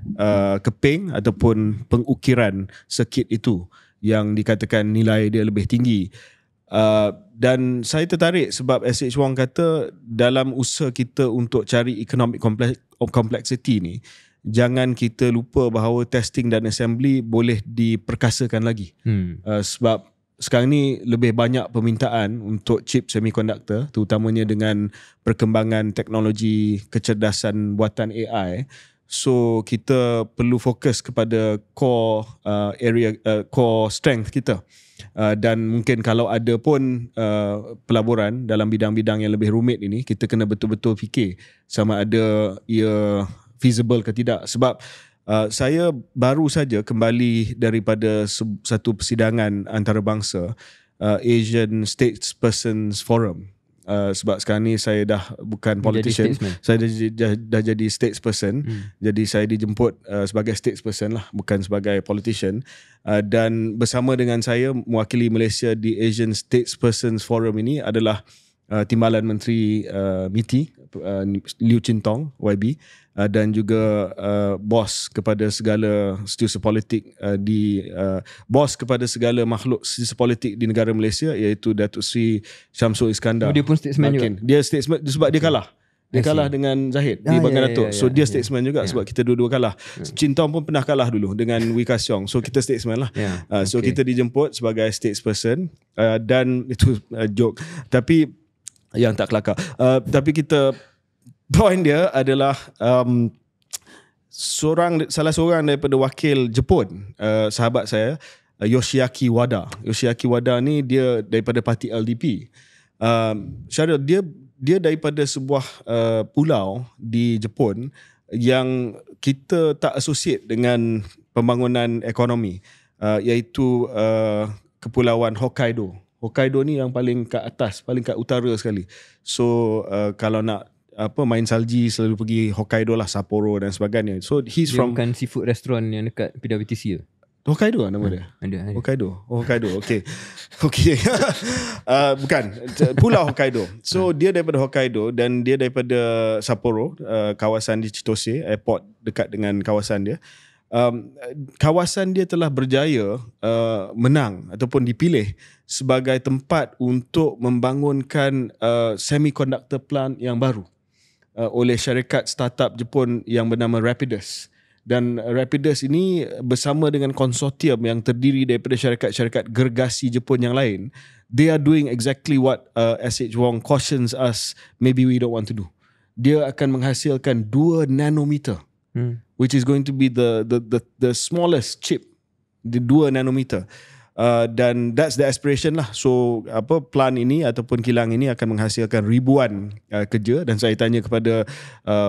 keping ataupun pengukiran circuit itu yang dikatakan nilai dia lebih tinggi. Dan saya tertarik sebab SH Wong kata dalam usaha kita untuk cari economic complexity ni, jangan kita lupa bahawa testing dan assembly boleh diperkasakan lagi. Sebab sekarang ni lebih banyak permintaan untuk chip semiconductor, terutamanya dengan perkembangan teknologi kecerdasan buatan AI. So kita perlu fokus kepada core core strength kita. Dan mungkin kalau ada pun pelaburan dalam bidang-bidang yang lebih rumit ini, kita kena betul-betul fikir sama ada ia feasible ke tidak. Sebab saya baru saja kembali daripada satu persidangan antarabangsa, Asian Statespersons Forum. Sebab sekarang ni saya dah bukan politician, saya dah jadi statesperson. Jadi saya dijemput sebagai statesperson lah, bukan sebagai politician. Dan bersama dengan saya mewakili Malaysia di Asian Statespersons Forum ini adalah Timbalan Menteri MITI, Liu Chintong, YB, dan juga bos kepada segala setiausaha politik bos kepada segala makhluk setiausaha politik di negara Malaysia, iaitu Datuk Seri Syamsul Iskandar. Dia pun statesman juga? Dia statesman sebab dia kalah. Dia kalah dengan Zahid di Bagan Datuk. So dia statesman juga sebab kita dua-dua kalah. Chintong pun pernah kalah dulu dengan Wee Ka Siong. So kita statesman lah. So kita dijemput sebagai statesperson, dan itu joke. Tapi yang tak kelakar. Tapi kita, point dia adalah salah seorang daripada wakil Jepun, sahabat saya, Yoshiaki Wada. Yoshiaki Wada ni dia daripada parti LDP. Syaril, dia daripada sebuah pulau di Jepun yang kita tak associate dengan pembangunan ekonomi, iaitu Kepulauan Hokkaido. Hokkaido ni yang paling kat atas, paling kat utara sekali. So kalau nak main salji selalu pergi Hokkaido lah, Sapporo dan sebagainya. So he's dia from, bukan seafood restaurant yang dekat PWTC ke? Hokkaido nama dia? Ada. Hokkaido. Okay. Bukan. Pulau Hokkaido. So dia daripada Hokkaido dan dia daripada Sapporo, kawasan di Chitose, airport dekat dengan kawasan dia. Kawasan dia telah berjaya menang ataupun dipilih sebagai tempat untuk membangunkan semiconductor plant yang baru oleh syarikat startup Jepun yang bernama Rapidus. Dan Rapidus ini bersama dengan konsortium yang terdiri daripada syarikat-syarikat gergasi Jepun yang lain, they are doing exactly what SH Wong cautions us maybe we don't want to do. Dia akan menghasilkan 2 nanometer, which is going to be the smallest chip, the 2 nanometer. Dan that's the aspiration lah. So plant ini ataupun kilang ini akan menghasilkan ribuan kerja. Dan saya tanya kepada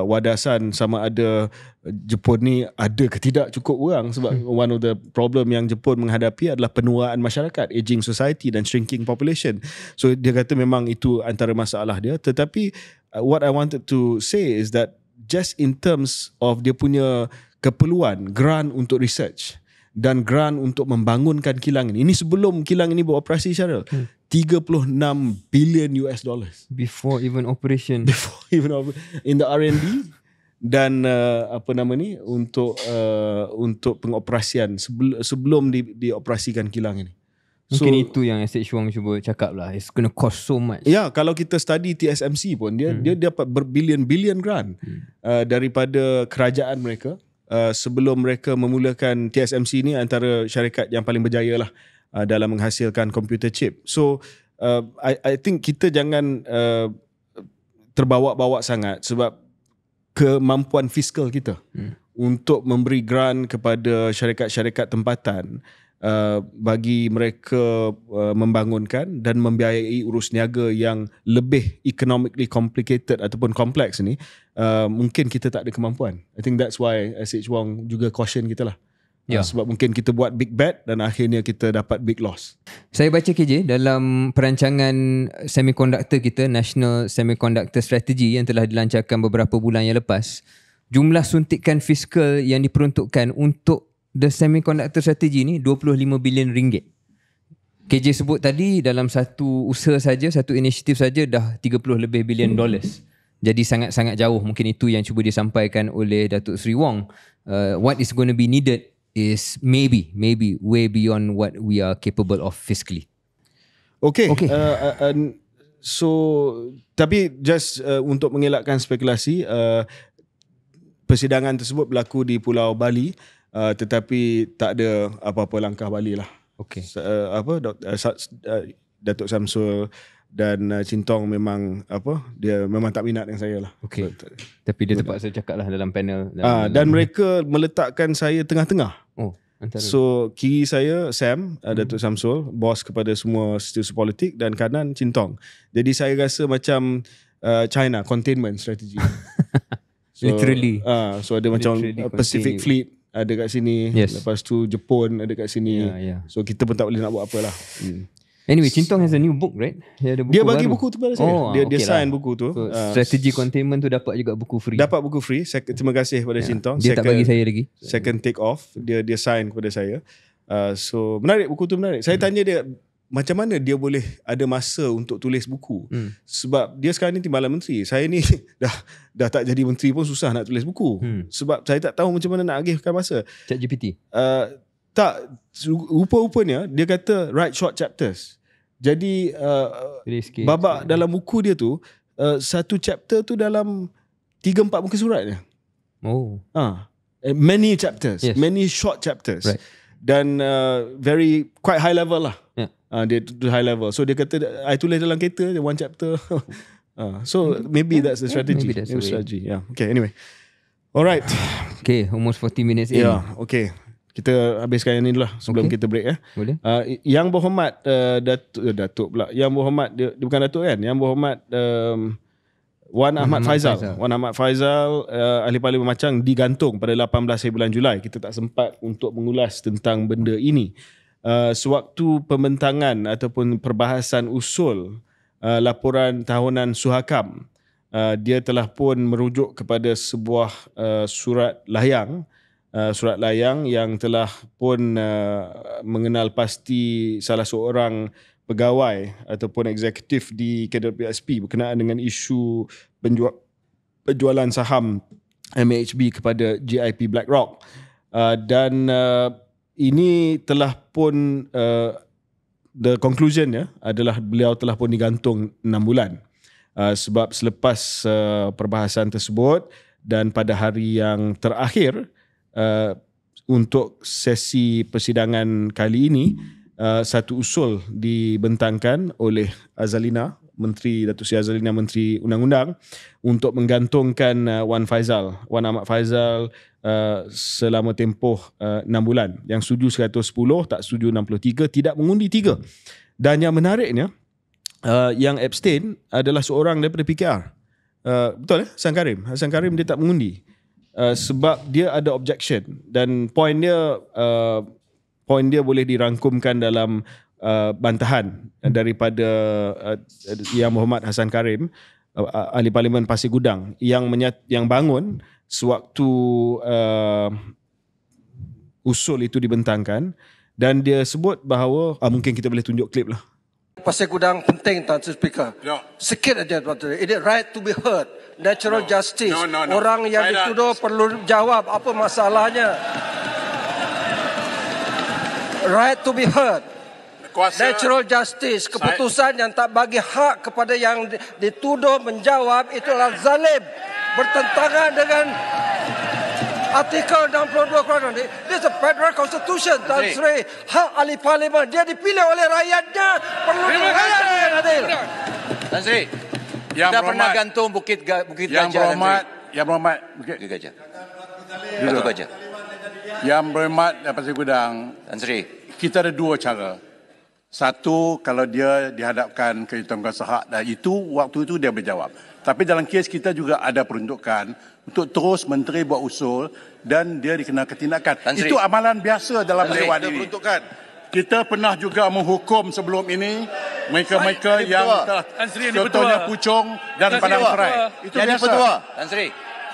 Wadasan sama ada Jepun ni ada ke tidak cukup orang, sebab one of the problem yang Jepun menghadapi adalah penuaan masyarakat, aging society dan shrinking population. So dia kata memang itu antara masalah dia. Tetapi what I wanted to say is that just in terms of dia punya keperluan grant untuk research dan grant untuk membangunkan kilang ini sebelum kilang ini beroperasi, Syaril, 36 billion US dollars before even operation, in the R&D dan untuk pengoperasian sebelum dioperasikan kilang ini. Mungkin itu yang SH Wong cuba cakap lah, it's gonna cost so much. Ya, kalau kita study TSMC pun dia dapat berbilion-bilion grant daripada kerajaan mereka. Sebelum mereka memulakan TSMC ni antara syarikat yang paling berjaya lah dalam menghasilkan computer chip. So I think kita jangan terbawa-bawa sangat sebab kemampuan fiskal kita untuk memberi grant kepada syarikat-syarikat tempatan bagi mereka membangunkan dan membiayai urus niaga yang lebih economically complicated ataupun kompleks ni, mungkin kita tak ada kemampuan. I think that's why SH Wong juga caution kita lah. Sebab mungkin kita buat big bet dan akhirnya kita dapat big loss. Saya baca KJ dalam perancangan semiconductor kita, National Semiconductor Strategy yang telah dilancarkan beberapa bulan yang lepas, jumlah suntikan fiskal yang diperuntukkan untuk the semiconductor strategy ni 25 bilion ringgit. KJ sebut tadi dalam satu usaha saja, satu inisiatif saja dah 30 lebih bilion dollars. Jadi sangat-sangat jauh. Mungkin itu yang cuba disampaikan oleh Datuk Seri Wong. What is going to be needed is maybe way beyond what we are capable of fiscally. Okay. So tapi just untuk mengelakkan spekulasi, persidangan tersebut berlaku di Pulau Bali. Tetapi tak ada apa-apa langkah Bali lah. Okay. Datuk Samsul dan Cintong memang dia memang tak minat dengan saya lah. Okay. Tapi dia terpaksa cakap lah dalam panel. Dan mereka meletakkan saya tengah-tengah. Antara. So kiri saya Sam, Datuk Samsul, bos kepada semua institusi politik, dan kanan Cintong. Jadi saya rasa macam China containment strategy. So, literally. So ada macam Pacific Fleet ada kat sini, lepas tu Jepun ada kat sini. So kita pun tak boleh nak buat apa lah. Anyway, Cintong has a new book, right? Dia bagi baru. buku tu pada saya. Dia sign buku tu. So, strategy containment tu dapat juga buku free. Dapat buku free. Terima kasih kepada Cintong. Dia tak bagi saya lagi. Second take off, dia sign kepada saya. So menarik, buku tu menarik. Saya tanya dia macam mana dia boleh ada masa untuk tulis buku. Sebab dia sekarang ni timbalan menteri. Saya ni dah tak jadi menteri pun susah nak tulis buku. Sebab saya tak tahu macam mana nak agihkan masa. ChatGPT? Tak. Rupa-rupanya dia kata write short chapters. Jadi babak dalam buku dia tu, satu chapter tu dalam 3-4 muka surat je. Many chapters. Many short chapters. Right. Dan quite high level lah. Dia high level. So dia kata I tulis dalam kereta one chapter. So maybe that's the strategy. Maybe that's the strategy. Yeah. Okay, anyway. Alright. Okay, almost 40 minutes in. Yeah, okay. Kita habiskan yang ni dulu lah sebelum kita break. Boleh. Yang berhormat Datuk pula. Yang berhormat dia bukan Datuk kan? Yang berhormat Wan Ahmad Faizal. Wan Ahmad Faizal, Ahli Parlimen Machang, digantung pada 18 hari bulan Julai. Kita tak sempat untuk mengulas tentang benda ini. Sewaktu pembentangan ataupun perbahasan usul laporan tahunan Suhakam, dia telah pun merujuk kepada sebuah surat layang yang telah pun mengenal pasti salah seorang pegawai ataupun eksekutif di KWSP berkenaan dengan isu penjualan saham MHB kepada GIP BlackRock. Dan ini telah pun the conclusion adalah beliau telah pun digantung 6 bulan. Sebab selepas perbahasan tersebut dan pada hari yang terakhir untuk sesi persidangan kali ini, satu usul dibentangkan oleh Azalina, Datuk Seri Azalina, Menteri Undang-Undang, untuk menggantungkan Wan Ahmad Faizal selama tempoh 6 bulan. Yang setuju 110, tak setuju 63, tidak mengundi 3. Dan yang menariknya, yang abstain adalah seorang daripada PKR. Betul Hassan Karim dia tak mengundi. Sebab dia ada objection, dan poin dia boleh dirangkumkan dalam bantahan daripada Yang Muhammad Hassan Karim, Ahli Parlimen Pasir Gudang, yang bangun sewaktu usul itu dibentangkan, dan dia sebut bahawa mungkin kita boleh tunjuk klip lah. Pasir Gudang penting, Tuan Speaker. No. Sikit aja, Tuan. It is right to be heard. Natural justice. No. Orang yang dituduh perlu jawab apa masalahnya. Right to be heard. Natural justice. Keputusan yang tak bagi hak kepada yang dituduh menjawab itu adalah zalim. Bertentangan dengan Artikel 62 Kuala. This is a federal constitution, Tan Sri. Hak ahli parlimen. Dia dipilih oleh rakyatnya. Perlu dilayani dengan adil. Tan Sri, kita pernah gantung Bukit Gajah. Yang berhormat Bukit Gajah. Bukit Gajah. Yang berhormat Pasir Gudang, Tan Sri, kita ada dua cara. Satu, kalau dia dihadapkan ke Jawatankuasa Hak, dan itu waktu itu dia berjawab. Tapi dalam kes kita juga ada peruntukan untuk terus menteri buat usul dan dia dikenal ketindakan. Itu amalan biasa dalam Dewan ini. Kita pernah juga menghukum sebelum ini mereka-mereka yang contohnya Puchong dan Padang Serai. Itu biasa. Tan Sri,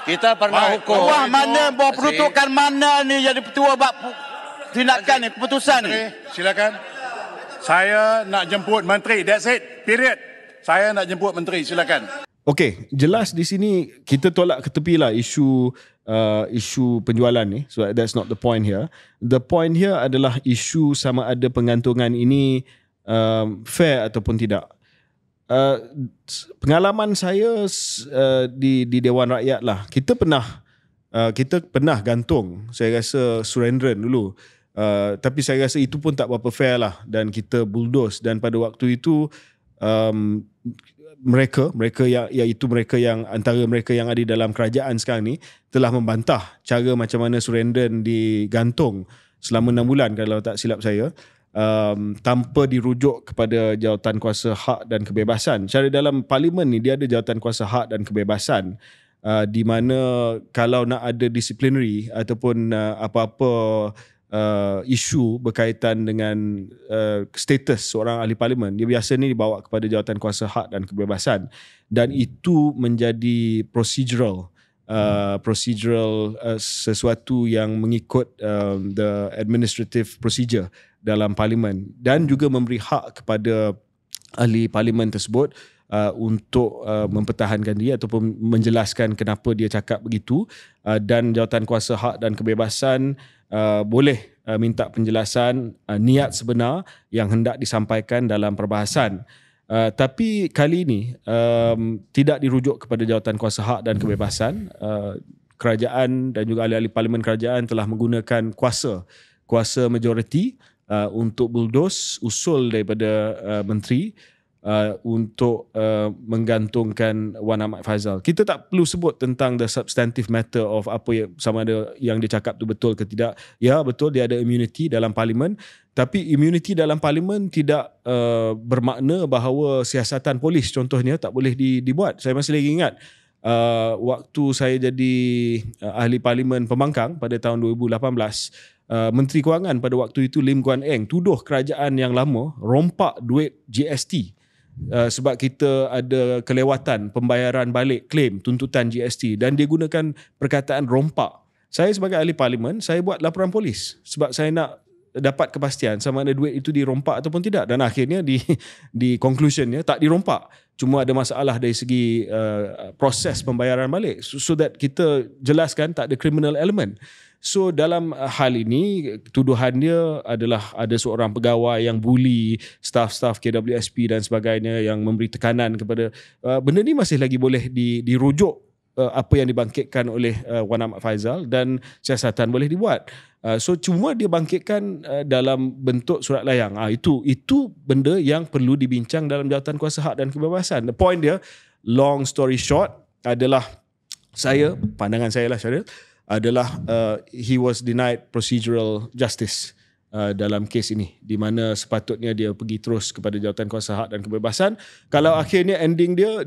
kita pernah hukum. Bawah peruntukan mana ni jadi ketua buat tindakan ni, keputusan ni. Silakan. Saya nak jemput menteri. That's it. Period. Saya nak jemput menteri. Silakan. Okey, jelas di sini kita tolak ke tepi lah isu penjualan ni. So that's not the point here. The point here adalah isu sama ada penggantungan ini fair ataupun tidak. Pengalaman saya di Dewan Rakyat lah, kita pernah gantung, saya rasa Surendran dulu. Tapi saya rasa itu pun tak berapa fair lah, dan kita bulldoze. Dan pada waktu itu mereka yang antara mereka yang ada dalam kerajaan sekarang ni telah membantah cara macam mana Surendran digantung selama 6 bulan kalau tak silap saya, tanpa dirujuk kepada Jawatankuasa Hak dan Kebebasan. Cara dalam parlimen ni dia ada Jawatankuasa Hak dan Kebebasan, di mana kalau nak ada disciplinary ataupun apa-apa isu berkaitan dengan status seorang ahli parlimen, dia biasa ni dibawa kepada Jawatankuasa Hak dan Kebebasan, dan itu menjadi procedural sesuatu yang mengikut the administrative procedure dalam parlimen, dan juga memberi hak kepada ahli parlimen tersebut untuk mempertahankan diri ataupun menjelaskan kenapa dia cakap begitu, dan Jawatankuasa Hak dan Kebebasan boleh minta penjelasan niat sebenar yang hendak disampaikan dalam perbahasan. Tapi kali ini tidak dirujuk kepada Jawatankuasa Hak dan Kebebasan. Kerajaan dan juga ahli-ahli parlimen kerajaan telah menggunakan kuasa majoriti untuk bulldoze usul daripada menteri untuk menggantungkan Wan Ahmad Faizal. Kita tak perlu sebut tentang the substantive matter of apa yang sama ada yang dia cakap tu betul ke tidak. Ya, betul dia ada immunity dalam parlimen, tapi immunity dalam parlimen tidak bermakna bahawa siasatan polis contohnya tak boleh dibuat. Saya masih lagi ingat waktu saya jadi ahli parlimen pembangkang pada tahun 2018, Menteri Kewangan pada waktu itu Lim Guan Eng tuduh kerajaan yang lama rompak duit GST. Sebab kita ada kelewatan pembayaran balik klaim tuntutan GST, dan dia gunakan perkataan rompak. Saya sebagai ahli parlimen, saya buat laporan polis sebab saya nak dapat kepastian sama ada duit itu dirompak ataupun tidak, dan akhirnya di conclusionnya tak dirompak, cuma ada masalah dari segi proses pembayaran balik, so that kita jelaskan tak ada criminal element. So dalam hal ini tuduhan dia adalah ada seorang pegawai yang bully staff-staff KWSP dan sebagainya, yang memberi tekanan kepada benda ni masih lagi boleh dirujuk apa yang dibangkitkan oleh Wan Ahmad Faizal dan siasatan boleh dibuat. So cuma dia bangkitkan dalam bentuk surat layang. Itu benda yang perlu dibincang dalam jawatan kuasa hak dan kebebasan. The point dia, long story short, adalah pandangan saya lah Syaril, adalah he was denied procedural justice dalam kes ini, di mana sepatutnya dia pergi terus kepada jawatan kuasa hak dan kebebasan. Kalau akhirnya ending dia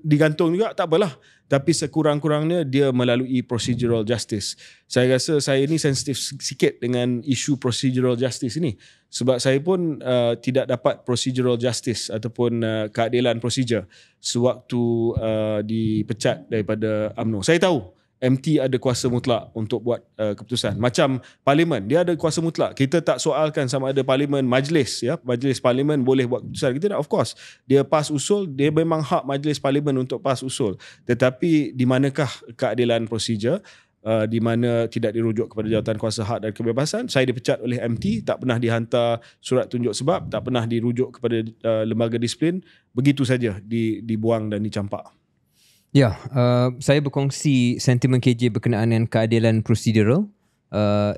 digantung juga, tak apalah, tapi sekurang-kurangnya dia melalui procedural justice. Saya rasa saya ni sensitif sikit dengan isu procedural justice ini, sebab saya pun tidak dapat procedural justice ataupun keadilan prosedur sewaktu dipecat daripada UMNO. Saya tahu MT ada kuasa mutlak untuk buat keputusan. Macam parlimen, dia ada kuasa mutlak. Kita tak soalkan sama ada parlimen, majlis parlimen boleh buat keputusan. Kita nak, of course, dia pass usul, dia memang hak majlis parlimen untuk pass usul. Tetapi di manakah keadilan prosedur, di mana tidak dirujuk kepada jawatan kuasa hak dan kebebasan? Saya dipecat oleh MT, tak pernah dihantar surat tunjuk sebab, tak pernah dirujuk kepada lembaga disiplin, begitu saja dibuang dan dicampak. Ya, saya berkongsi sentimen KJ berkenaan dengan keadilan prosedural,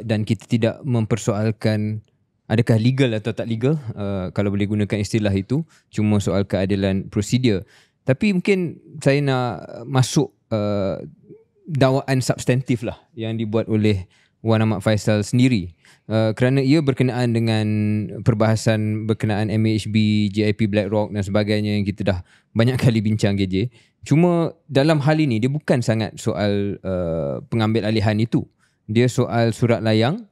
dan kita tidak mempersoalkan adakah legal atau tak legal, kalau boleh gunakan istilah itu, cuma soal keadilan prosedur. Tapi mungkin saya nak masuk dakwaan substantif lah yang dibuat oleh Wan Ahmad Faizal sendiri, kerana ia berkenaan dengan perbahasan berkenaan MHB, GIP BlackRock dan sebagainya yang kita dah banyak kali bincang KJ. Cuma dalam hal ini dia bukan sangat soal pengambil alihan itu. Dia soal surat layang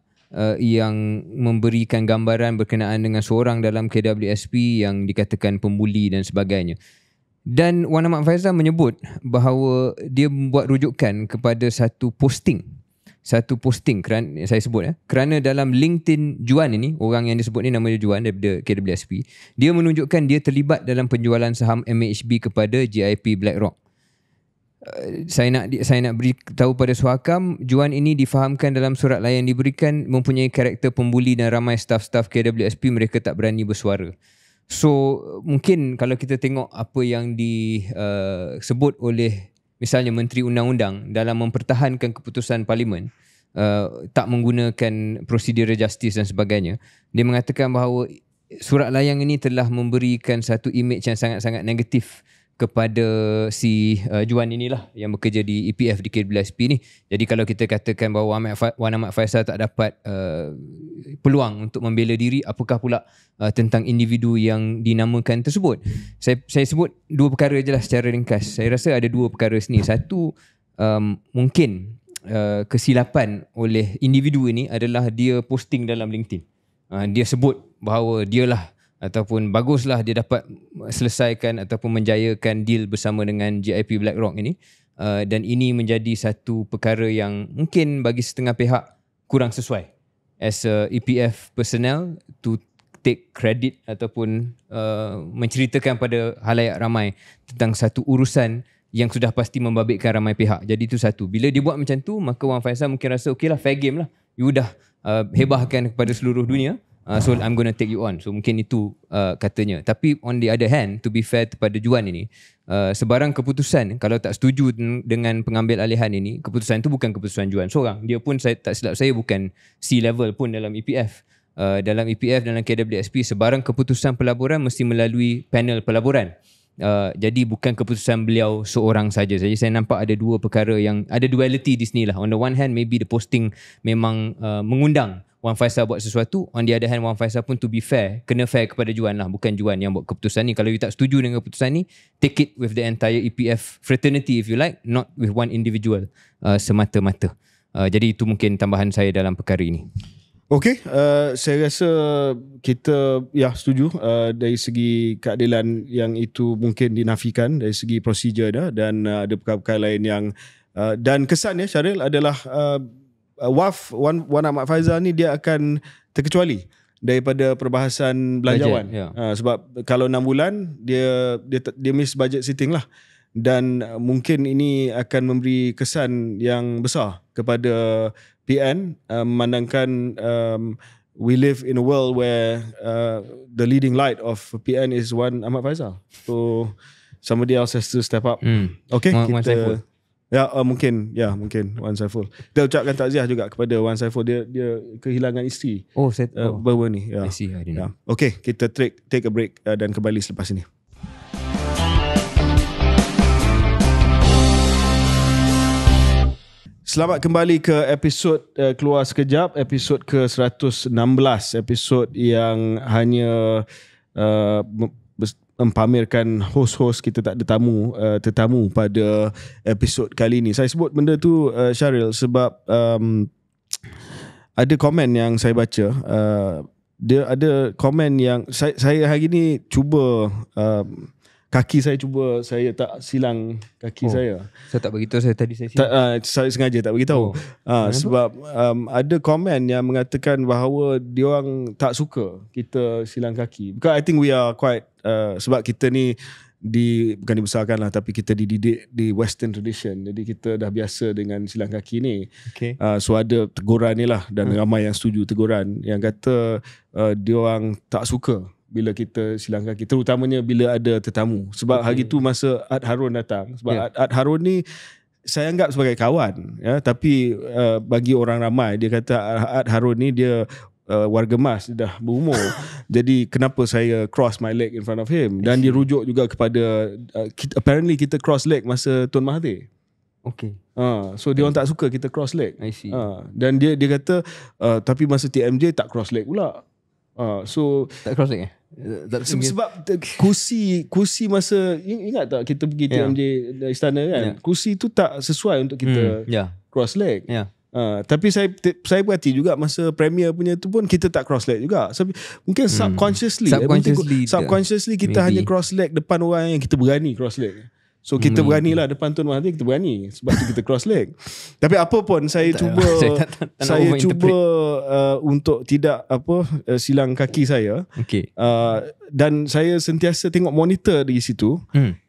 yang memberikan gambaran berkenaan dengan seorang dalam KWSP yang dikatakan pembuli dan sebagainya. Dan Wan Ahmad Faizal menyebut bahawa dia membuat rujukan kepada satu posting kerana saya sebut kerana dalam LinkedIn Juan ini, orang yang disebut ni namanya Juan daripada KWSP, dia menunjukkan dia terlibat dalam penjualan saham MHB kepada GIP BlackRock. Saya nak beritahu pada Suhakam, Juan ini difahamkan dalam surat layan yang diberikan mempunyai karakter pembuli dan ramai staf-staf KWSP mereka tak berani bersuara. So mungkin kalau kita tengok apa yang disebut oleh misalnya Menteri Undang-Undang dalam mempertahankan keputusan Parlimen, tak menggunakan prosedural justice dan sebagainya, dia mengatakan bahawa surat layang ini telah memberikan satu image yang sangat-sangat negatif kepada si Juan inilah yang bekerja di EPF di KWSP ni. Jadi kalau kita katakan bahawa Wan Ahmad Faizal tak dapat peluang untuk membela diri, apakah pula tentang individu yang dinamakan tersebut? Saya sebut dua perkara je lah secara ringkas. Saya rasa ada dua perkara sini. Satu, mungkin kesilapan oleh individu ini adalah dia posting dalam LinkedIn. Dia sebut bahawa dialah ataupun baguslah dia dapat selesaikan ataupun menjayakan deal bersama dengan GIP BlackRock ini, dan ini menjadi satu perkara yang mungkin bagi setengah pihak kurang sesuai as a EPF personnel to take credit ataupun menceritakan pada halayak ramai tentang satu urusan yang sudah pasti membabitkan ramai pihak. Jadi itu satu. Bila dia buat macam tu, maka Wan Faizal mungkin rasa okey lah, fair game lah, you dah hebahkan kepada seluruh dunia, so I'm going to take you on. So mungkin itu katanya. Tapi on the other hand, to be fair kepada Juan ini, sebarang keputusan kalau tak setuju dengan pengambil alihan ini, keputusan itu bukan keputusan Juan seorang. Dia pun, saya tak silap saya, bukan C-level pun dalam EPF. Dalam EPF, dalam KWSP, sebarang keputusan pelaburan mesti melalui panel pelaburan. Jadi bukan keputusan beliau seorang saja. Jadi saya nampak ada dua perkara yang ada duality di sini lah. On the one hand, maybe the posting memang mengundang Wan Faizal buat sesuatu. On the other hand, Wan Faizal pun to be fair, kena fair kepada Juan lah. Bukan Juan yang buat keputusan ni. Kalau you tak setuju dengan keputusan ni, take it with the entire EPF fraternity if you like, not with one individual semata-mata. Jadi itu mungkin tambahan saya dalam perkara ini. Okey, saya rasa kita setuju dari segi keadilan yang itu mungkin dinafikan dari segi prosedur dah, dan ada perkara-perkara lain yang dan kesan Syaril adalah WAF Wan Ahmad Faizal ni dia akan terkecuali daripada perbahasan belanjawan. Sebab kalau 6 bulan dia miss budget sitting lah, dan mungkin ini akan memberi kesan yang besar kepada PN, memandangkan we live in a world where the leading light of PN is Wan Ahmad Faizal. So somebody else has to step up. Okay, Mungkin Wan Saiful. Kita ucapkan takziah juga kepada Wan Saiful, dia kehilangan isteri. Baru ni. I see, I didn't know. Okay, kita take a break dan kembali selepas ini. Selamat kembali ke episod Keluar Sekejap, episod ke-116, episod yang hanya mempamerkan host-host. Kita tak ada tetamu pada episod kali ini. Saya sebut benda tu Syaril sebab ada komen yang saya baca. Dia ada komen yang saya hari ni cuba kaki saya tak silang kaki saya. Saya tak beritahu saya tadi saya silang. Saya sengaja tak beritahu. Sebab ada komen yang mengatakan bahawa diorang tak suka kita silang kaki. Because I think we are quite sebab kita ni bukan dibesarkan lah, tapi kita dididik di Western tradition. Jadi kita dah biasa dengan silang kaki ni. Okay. So ada teguran ni lah, dan ramai yang setuju teguran yang kata diorang tak suka bila kita silang kaki, terutamanya bila ada tetamu. Sebab hari tu masa Ad Harun datang, sebab Ad Harun ni saya anggap sebagai kawan, tapi bagi orang ramai dia kata Ad Harun ni dia warga emas, dia dah berumur. Jadi kenapa saya cross my leg in front of him? Dan dia rujuk juga kepada apparently kita cross leg masa Tun Mahathir. Okay. So dia orang tak suka kita cross leg. I see. Dan dia kata tapi masa TMJ tak cross leg pula. So tak cross leg sebab kursi masa, ingat tak kita pergi TMJ istana kan, kursi tu tak sesuai untuk kita cross leg. Tapi saya perhati juga masa premier punya tu pun kita tak cross leg juga. So, mungkin subconsciously kita hanya cross leg depan orang yang kita berani cross leg. So kita beranilah depan Tun Mahathir, kita berani sebab tu kita cross leg. Tapi apa pun saya cuba untuk tidak silang kaki saya. Okay. Dan saya sentiasa tengok monitor di situ.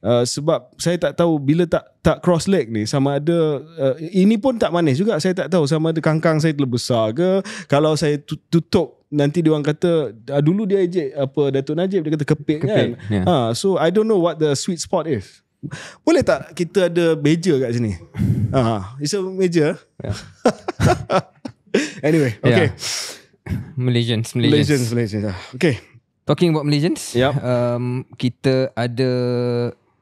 Sebab saya tak tahu bila tak cross leg ni sama ada ini pun tak manis juga. Saya tak tahu sama ada kangkang saya terlalu besar ke. Kalau saya tutup, nanti dia orang kata dulu dia ejek Datuk Najib, dia kata kepit kan. So I don't know what the sweet spot is. Boleh tak kita ada meja kat sini? It's a meja. Anyway, okay. Malaysians. Okay. Talking about Malaysians, kita ada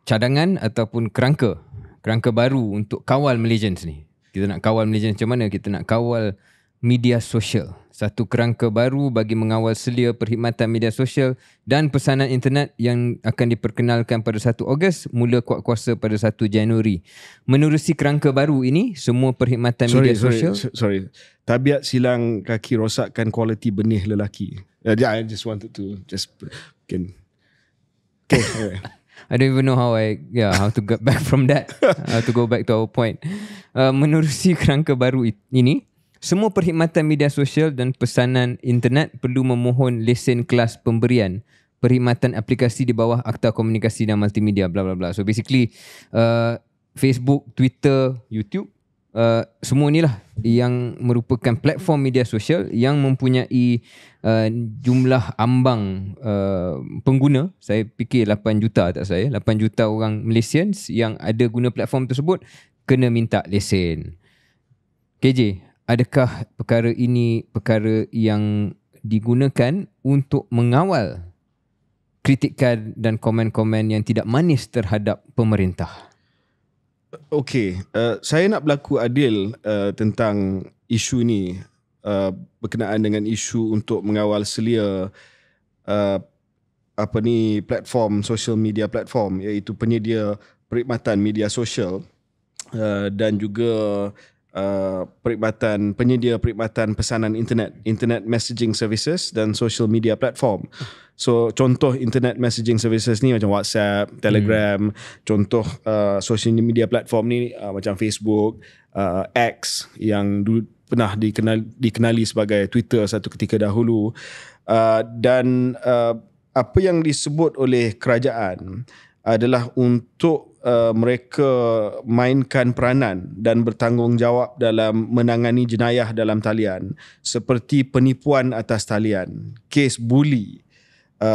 cadangan ataupun kerangka baru untuk kawal Malaysians ni. Kita nak kawal Malaysians macam mana? Kita nak kawal media sosial. Satu kerangka baru bagi mengawal selia perkhidmatan media sosial dan pesanan internet yang akan diperkenalkan pada 1 Ogos, mula kuat kuasa pada 1 Januari. Menerusi kerangka baru ini, semua perkhidmatan media sosial... Sorry. Tabiat silang kaki rosakkan kualiti benih lelaki. I just wanted to okay. I don't even know how to get back from that. How to go back to our point. Menerusi kerangka baru ini, semua perkhidmatan media sosial dan pesanan internet perlu memohon lesen kelas pemberian perkhidmatan aplikasi di bawah Akta Komunikasi dan Multimedia bla bla bla. So basically Facebook, Twitter, YouTube, semua inilah yang merupakan platform media sosial yang mempunyai jumlah ambang pengguna. Saya fikir 8 juta 8 juta orang Malaysians yang ada guna platform tersebut kena minta lesen. KJ, adakah perkara ini perkara yang digunakan untuk mengawal kritikan dan komen-komen yang tidak manis terhadap pemerintah? Okey, saya nak berlaku adil tentang isu ini berkenaan dengan isu untuk mengawal selia platform social media platform, iaitu penyedia perkhidmatan media sosial dan juga penyedia perkhidmatan pesanan internet messaging services dan social media platform. So contoh internet messaging services ni macam WhatsApp, Telegram. Contoh social media platform ni macam Facebook, X yang dulu pernah dikenali sebagai Twitter satu ketika dahulu. Dan apa yang disebut oleh kerajaan adalah untuk mereka mainkan peranan dan bertanggungjawab dalam menangani jenayah dalam talian seperti penipuan atas talian, kes buli,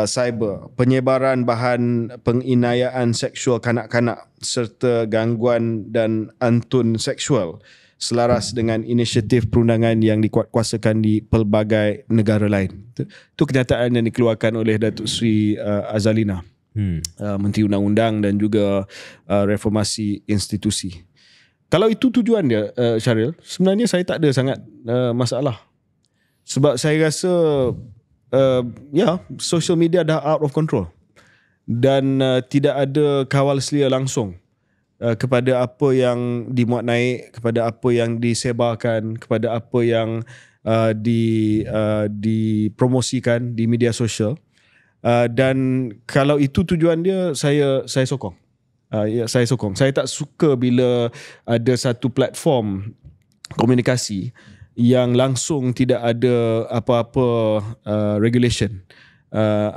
cyber, penyebaran bahan penginayaan seksual kanak-kanak serta gangguan dan antun seksual selaras dengan inisiatif perundangan yang dikuatkuasakan di pelbagai negara lain. Itu kenyataan yang dikeluarkan oleh Datuk Seri Azalina, Menteri Undang-Undang dan juga Reformasi Institusi. Kalau itu tujuan dia, Syaril, sebenarnya saya tak ada sangat masalah. Sebab saya rasa social media dah out of control dan tidak ada kawal selia langsung kepada apa yang dimuat naik, kepada apa yang disebarkan, kepada apa yang dipromosikan di media sosial. Dan kalau itu tujuan dia, saya sokong. Saya sokong. Saya tak suka bila ada satu platform komunikasi yang langsung tidak ada apa-apa regulation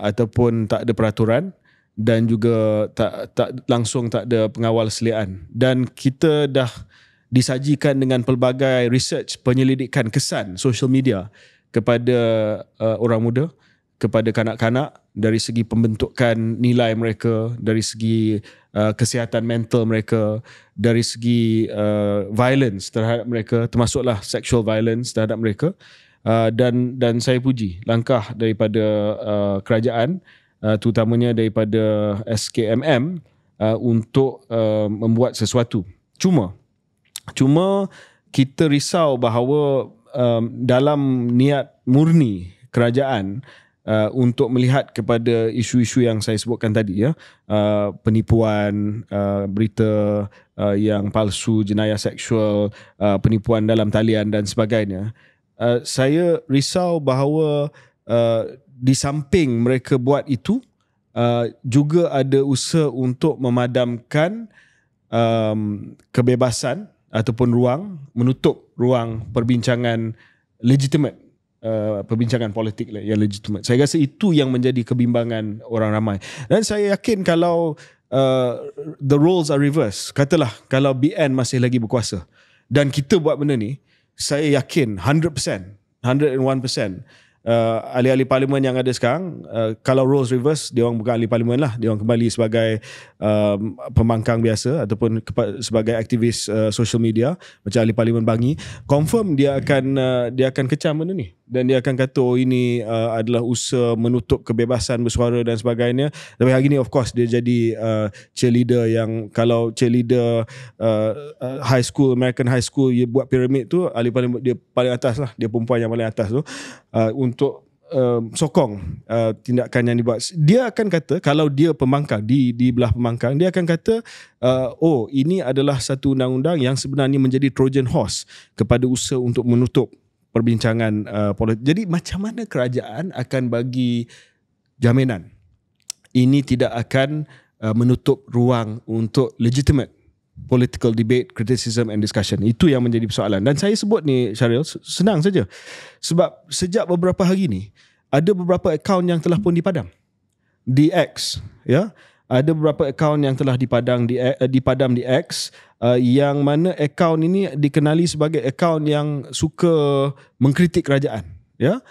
ataupun tak ada peraturan dan juga tak langsung tak ada pengawal seliaan. Dan kita dah disajikan dengan pelbagai research penyelidikan kesan social media kepada orang muda, kepada kanak-kanak, dari segi pembentukan nilai mereka, dari segi kesihatan mental mereka, dari segi violence terhadap mereka, termasuklah sexual violence terhadap mereka. Dan saya puji langkah daripada kerajaan, terutamanya daripada SKMM untuk membuat sesuatu. Cuma kita risau bahawa dalam niat murni kerajaan untuk melihat kepada isu-isu yang saya sebutkan tadi, penipuan, berita yang palsu, jenayah seksual, penipuan dalam talian dan sebagainya, saya risau bahawa di samping mereka buat itu, juga ada usaha untuk memadamkan kebebasan ataupun menutup ruang perbincangan legitimate, perbincangan politik yang legitimate. Saya rasa itu yang menjadi kebimbangan orang ramai. Dan saya yakin kalau the roles are reversed, katalah kalau BN masih lagi berkuasa dan kita buat benda ni, saya yakin 100%, 101%, ahli-ahli parlimen yang ada sekarang, kalau roles reverse, dia orang bukan ahli parlimen lah, dia orang kembali sebagai pembangkang biasa ataupun sebagai aktivis social media macam ahli parlimen Bangi. Confirm dia akan kecam benda ni dan dia akan kata ini adalah usaha menutup kebebasan bersuara dan sebagainya. Tapi hari ni of course dia jadi cheerleader, yang kalau cheerleader high school, American high school, dia buat piramid tu, ahli parlimen dia paling atas lah, dia perempuan yang paling atas tu, untuk sokong tindakan yang dibuat. Dia akan kata, kalau dia pembangkang di belah pembangkang, dia akan kata ini adalah satu undang-undang yang sebenarnya menjadi Trojan horse kepada usaha untuk menutup perbincangan politik. Jadi macam mana kerajaan akan bagi jaminan ini tidak akan menutup ruang untuk legitimate political debate, criticism and discussion? Itu yang menjadi persoalan. Dan saya sebut ni, Syaril, senang saja. Sebab sejak beberapa hari ni, ada beberapa akaun yang telah pun dipadam di X, ya. Ada beberapa akaun yang telah dipadam di X, yang mana akaun ini dikenali sebagai akaun yang suka mengkritik kerajaan, ya.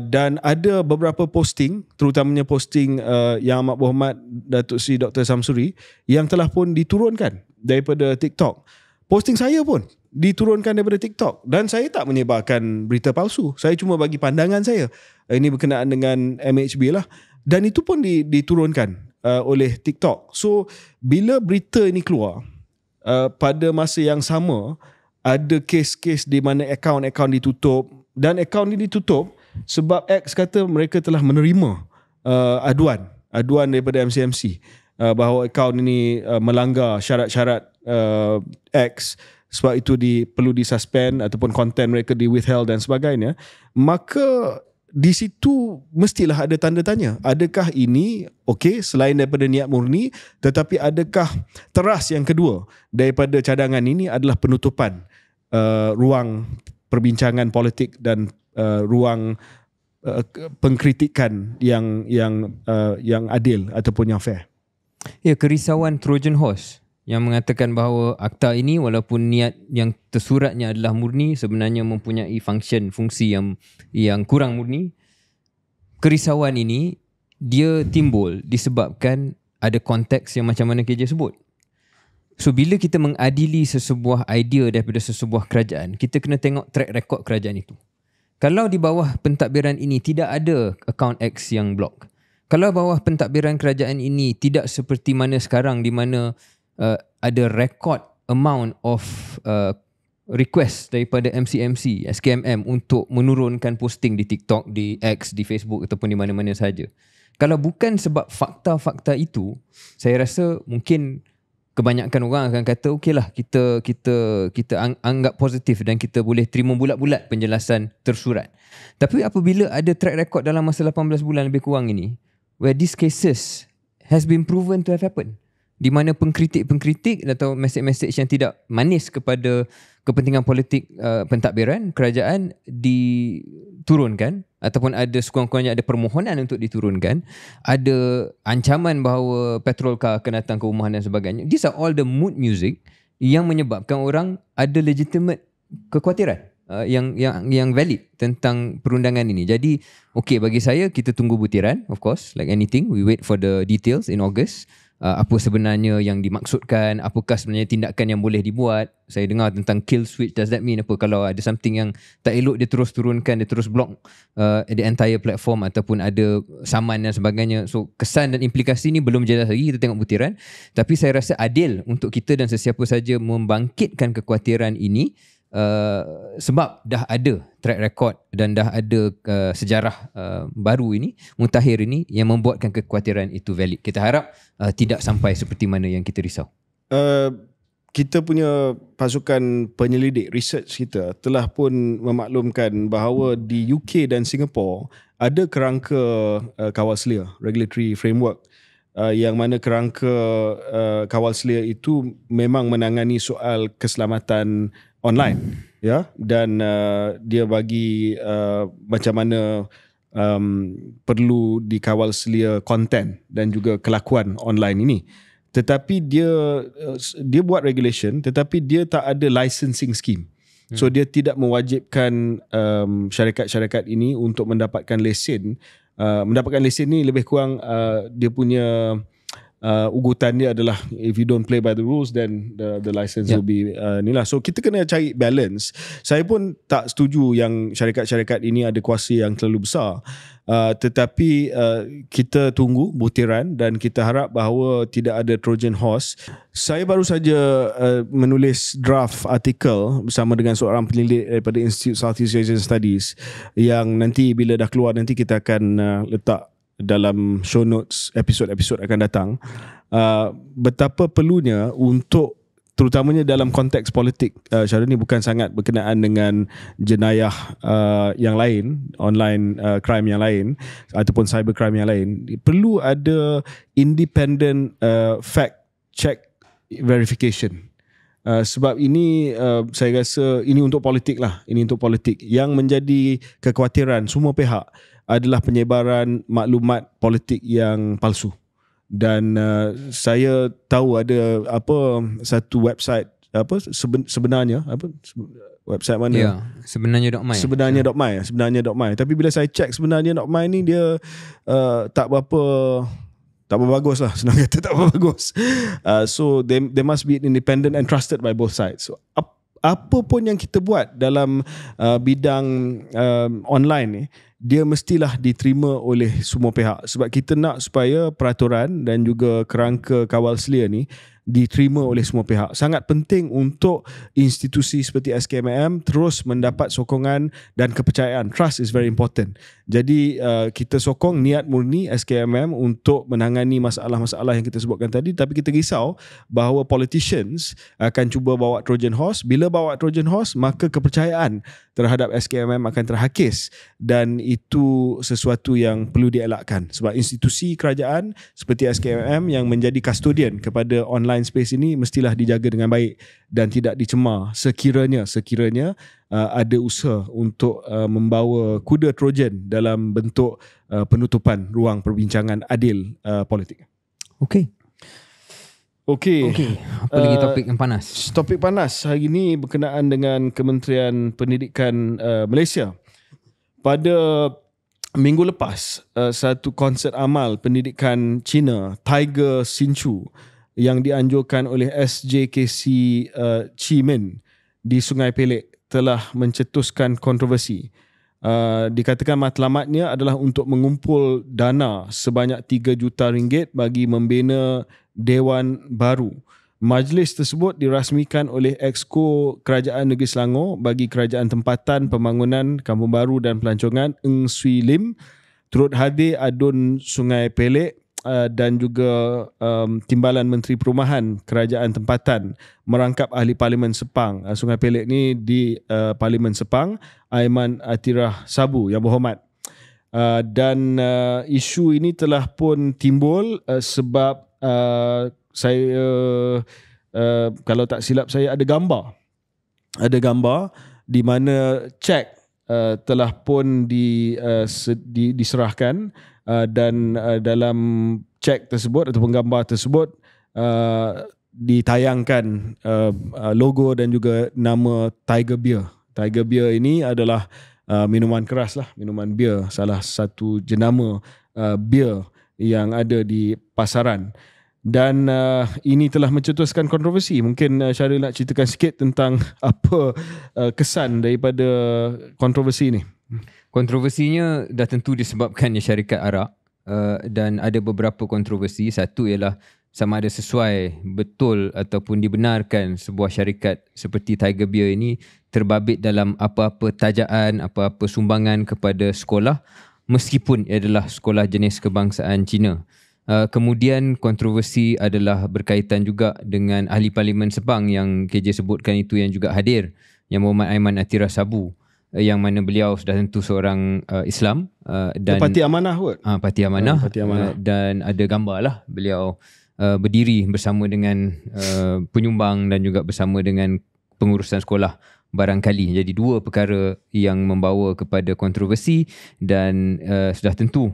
Dan ada beberapa posting, terutamanya posting Yang Amat Berhormat Datuk Seri Dr. Samsuri, yang telah pun diturunkan daripada TikTok. Posting saya pun diturunkan daripada TikTok, dan saya tak menyebarkan berita palsu. Saya cuma bagi pandangan saya. Ini berkenaan dengan MHB lah, dan itu pun diturunkan oleh TikTok. So bila berita ini keluar, pada masa yang sama ada kes-kes di mana akaun-akaun ditutup, dan akaun ini ditutup sebab X kata mereka telah menerima aduan daripada MCMC bahawa akaun ini melanggar syarat-syarat X, sebab itu perlu disuspend ataupun konten mereka di-withheld dan sebagainya. Maka di situ mestilah ada tanda tanya. Adakah ini okey selain daripada niat murni, tetapi adakah teras yang kedua daripada cadangan ini adalah penutupan ruang perbincangan politik dan ruang pengkritikan yang adil ataupun yang fair? Ya, kerisauan Trojan horse yang mengatakan bahawa akta ini walaupun niat yang tersuratnya adalah murni, sebenarnya mempunyai fungsi yang kurang murni. Kerisauan ini dia timbul disebabkan ada konteks yang macam mana KJ sebut. So bila kita mengadili sesebuah idea daripada sesebuah kerajaan, kita kena tengok track record kerajaan itu. Kalau di bawah pentadbiran ini tidak ada akaun X yang block, kalau bawah pentadbiran kerajaan ini tidak seperti mana sekarang di mana ada record amount of request daripada MC-MC, SKMM untuk menurunkan posting di TikTok, di X, di Facebook ataupun di mana-mana sahaja. Kalau bukan sebab fakta-fakta itu, saya rasa mungkin kebanyakan orang akan kata okeylah kita anggap positif dan kita boleh terima bulat-bulat penjelasan tersurat. Tapi apabila ada track record dalam masa 18 bulan lebih kurang ini where these cases has been proven to have happened, di mana pengkritik atau mesej-mesej yang tidak manis kepada kepentingan politik pentadbiran kerajaan diturunkan, ataupun ada sekurang-kurangnya ada permohonan untuk diturunkan, ada ancaman bahawa patrol car akan datang ke rumah dan sebagainya. These are all the mood music yang menyebabkan orang ada legitimate kekhawatiran yang valid tentang perundangan ini. Jadi bagi saya kita tunggu butiran, of course, like anything, we wait for the details in August. Apa sebenarnya yang dimaksudkan, apakah sebenarnya tindakan yang boleh dibuat. Saya dengar tentang kill switch, does that mean apa kalau ada something yang tak elok dia terus turunkan, dia terus block the entire platform ataupun ada saman dan sebagainya. So kesan dan implikasi ni belum jelas lagi, kita tengok butiran. Tapi saya rasa adil untuk kita dan sesiapa saja membangkitkan kekhawatiran ini sebab dah ada track record dan dah ada sejarah baru ini, mutakhir ini yang membuatkan kekhawatiran itu valid. Kita harap tidak sampai seperti mana yang kita risau. Kita punya pasukan penyelidik research kita telah pun memaklumkan bahawa di UK dan Singapore ada kerangka kawal selia, regulatory framework, yang mana kerangka kawal selia itu memang menangani soal keselamatan online, ya, dan dia bagi macam mana perlu dikawal selia konten dan juga kelakuan online ini. Tetapi dia buat regulation, tetapi dia tak ada licensing scheme. So dia tidak mewajibkan syarikat-syarikat ini untuk mendapatkan lesen. Mendapatkan lesen ni lebih kurang dia punya ugutan dia adalah if you don't play by the rules then the license will be ni lah. So kita kena cari balance. Saya pun tak setuju yang syarikat-syarikat ini ada kuasa yang terlalu besar. Tetapi kita tunggu butiran dan kita harap bahawa tidak ada Trojan horse. Saya baru saja menulis draft artikel bersama dengan seorang penyelidik daripada Institute Southeast Asian Studies yang nanti bila dah keluar nanti kita akan letak dalam show notes episod-episod akan datang, betapa perlunya untuk terutamanya dalam konteks politik. Syarul ni bukan sangat berkenaan dengan jenayah yang lain, online crime yang lain ataupun cyber crime yang lain. Perlu ada independent fact check verification. Sebab ini saya rasa ini untuk politik lah. Ini untuk politik. Yang menjadi kekhawatiran semua pihak adalah penyebaran maklumat politik yang palsu. Dan saya tahu ada satu website sebenarnya website mana? Sebenarnya.my. Sebenarnya.my. Tapi bila saya check sebenarnya.my ni dia tak berapa bagus lah, senang kata tak berapa bagus. So they must be independent and trusted by both sides. So apa pun yang kita buat dalam bidang online ni, dia mestilah diterima oleh semua pihak. Sebab kita nak supaya peraturan dan juga kerangka kawal selia ni diterima oleh semua pihak. Sangat penting untuk institusi seperti SKMM terus mendapat sokongan dan kepercayaan. Trust is very important. Jadi kita sokong niat murni SKMM untuk menangani masalah-masalah yang kita sebutkan tadi. Tapi kita risau bahawa politicians akan cuba bawa Trojan horse. Bila bawa Trojan horse, maka kepercayaan terhadap SKMM akan terhakis. Dan itu sesuatu yang perlu dielakkan. Sebab institusi kerajaan seperti SKMM yang menjadi custodian kepada online space ini mestilah dijaga dengan baik dan tidak dicemar sekiranya ada usaha untuk membawa kuda Trojan dalam bentuk penutupan ruang perbincangan adil politik. Okey. Apa lagi topik yang panas? Topik panas hari ini berkenaan dengan Kementerian Pendidikan Malaysia. Pada minggu lepas satu konsert amal pendidikan Cina, Tiger Xinchu, yang dianjurkan oleh SJKC Ximen di Sungai Pelek telah mencetuskan kontroversi. Dikatakan matlamatnya adalah untuk mengumpul dana sebanyak 3 juta ringgit bagi membina Dewan baru. Majlis tersebut dirasmikan oleh Exco Kerajaan Negeri Selangor bagi Kerajaan Tempatan Pembangunan Kampung Baru dan Pelancongan Ng Swee Lim, turut hadir Adun Sungai Pelek dan juga Timbalan Menteri Perumahan Kerajaan Tempatan, merangkap ahli Parlimen Sepang. Sungai Pelek ni di Parlimen Sepang, Aiman Atirah Sabu yang berhormat. Dan isu ini telah pun timbul sebab saya kalau tak silap saya ada gambar di mana cek telah pun diserahkan dan dalam cek tersebut ataupun gambar tersebut ditayangkan logo dan juga nama Tiger Beer. Tiger Beer ini adalah minuman keras lah, minuman bir, salah satu jenama bir yang ada di pasaran. Dan ini telah mencetuskan kontroversi. Mungkin Syahril nak ceritakan sikit tentang apa kesan daripada kontroversi ini. Kontroversinya dah tentu disebabkan syarikat arak dan ada beberapa kontroversi. Satu ialah sama ada sesuai betul ataupun dibenarkan sebuah syarikat seperti Tiger Beer ini terbabit dalam apa-apa tajaan, apa-apa sumbangan kepada sekolah meskipun ia adalah sekolah jenis kebangsaan Cina. Kemudian kontroversi adalah berkaitan juga dengan ahli Parlimen Sepang yang KJ sebutkan itu yang juga hadir, yang Muhammad Aiman Atirah Sabu, yang mana beliau sudah tentu seorang Islam dan Parti Amanah kot. Parti Amanah, dan ada gambar lah beliau berdiri bersama dengan penyumbang dan juga bersama dengan pengurusan sekolah barangkali. Jadi dua perkara yang membawa kepada kontroversi dan sudah tentu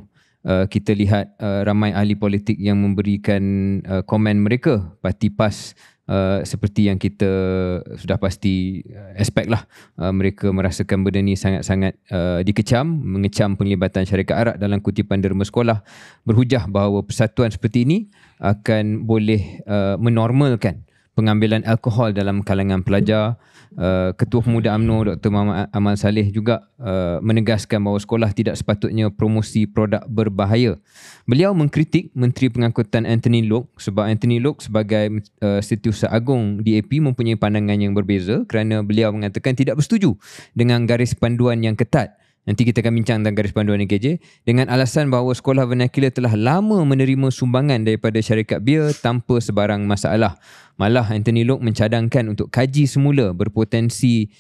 kita lihat ramai ahli politik yang memberikan komen mereka. Parti PAS seperti yang kita sudah pasti expect lah, mereka merasakan benda ni sangat-sangat dikecam, mengecam penglibatan syarikat arak dalam kutipan derma sekolah, berhujah bahawa persatuan seperti ini akan boleh menormalkan pengambilan alkohol dalam kalangan pelajar. Ketua Pemuda UMNO Dr. Muhammad Amal Saleh juga menegaskan bahawa sekolah tidak sepatutnya promosi produk berbahaya. Beliau mengkritik Menteri Pengangkutan Anthony Loke sebab Anthony Loke sebagai Setiausaha Agung DAP mempunyai pandangan yang berbeza kerana beliau mengatakan tidak bersetuju dengan garis panduan yang ketat. Nanti kita akan bincang tentang garis panduan ni KJ, dengan alasan bahawa sekolah vernacular telah lama menerima sumbangan daripada syarikat bir tanpa sebarang masalah. Malah Anthony Loke mencadangkan untuk kaji semula berpotensi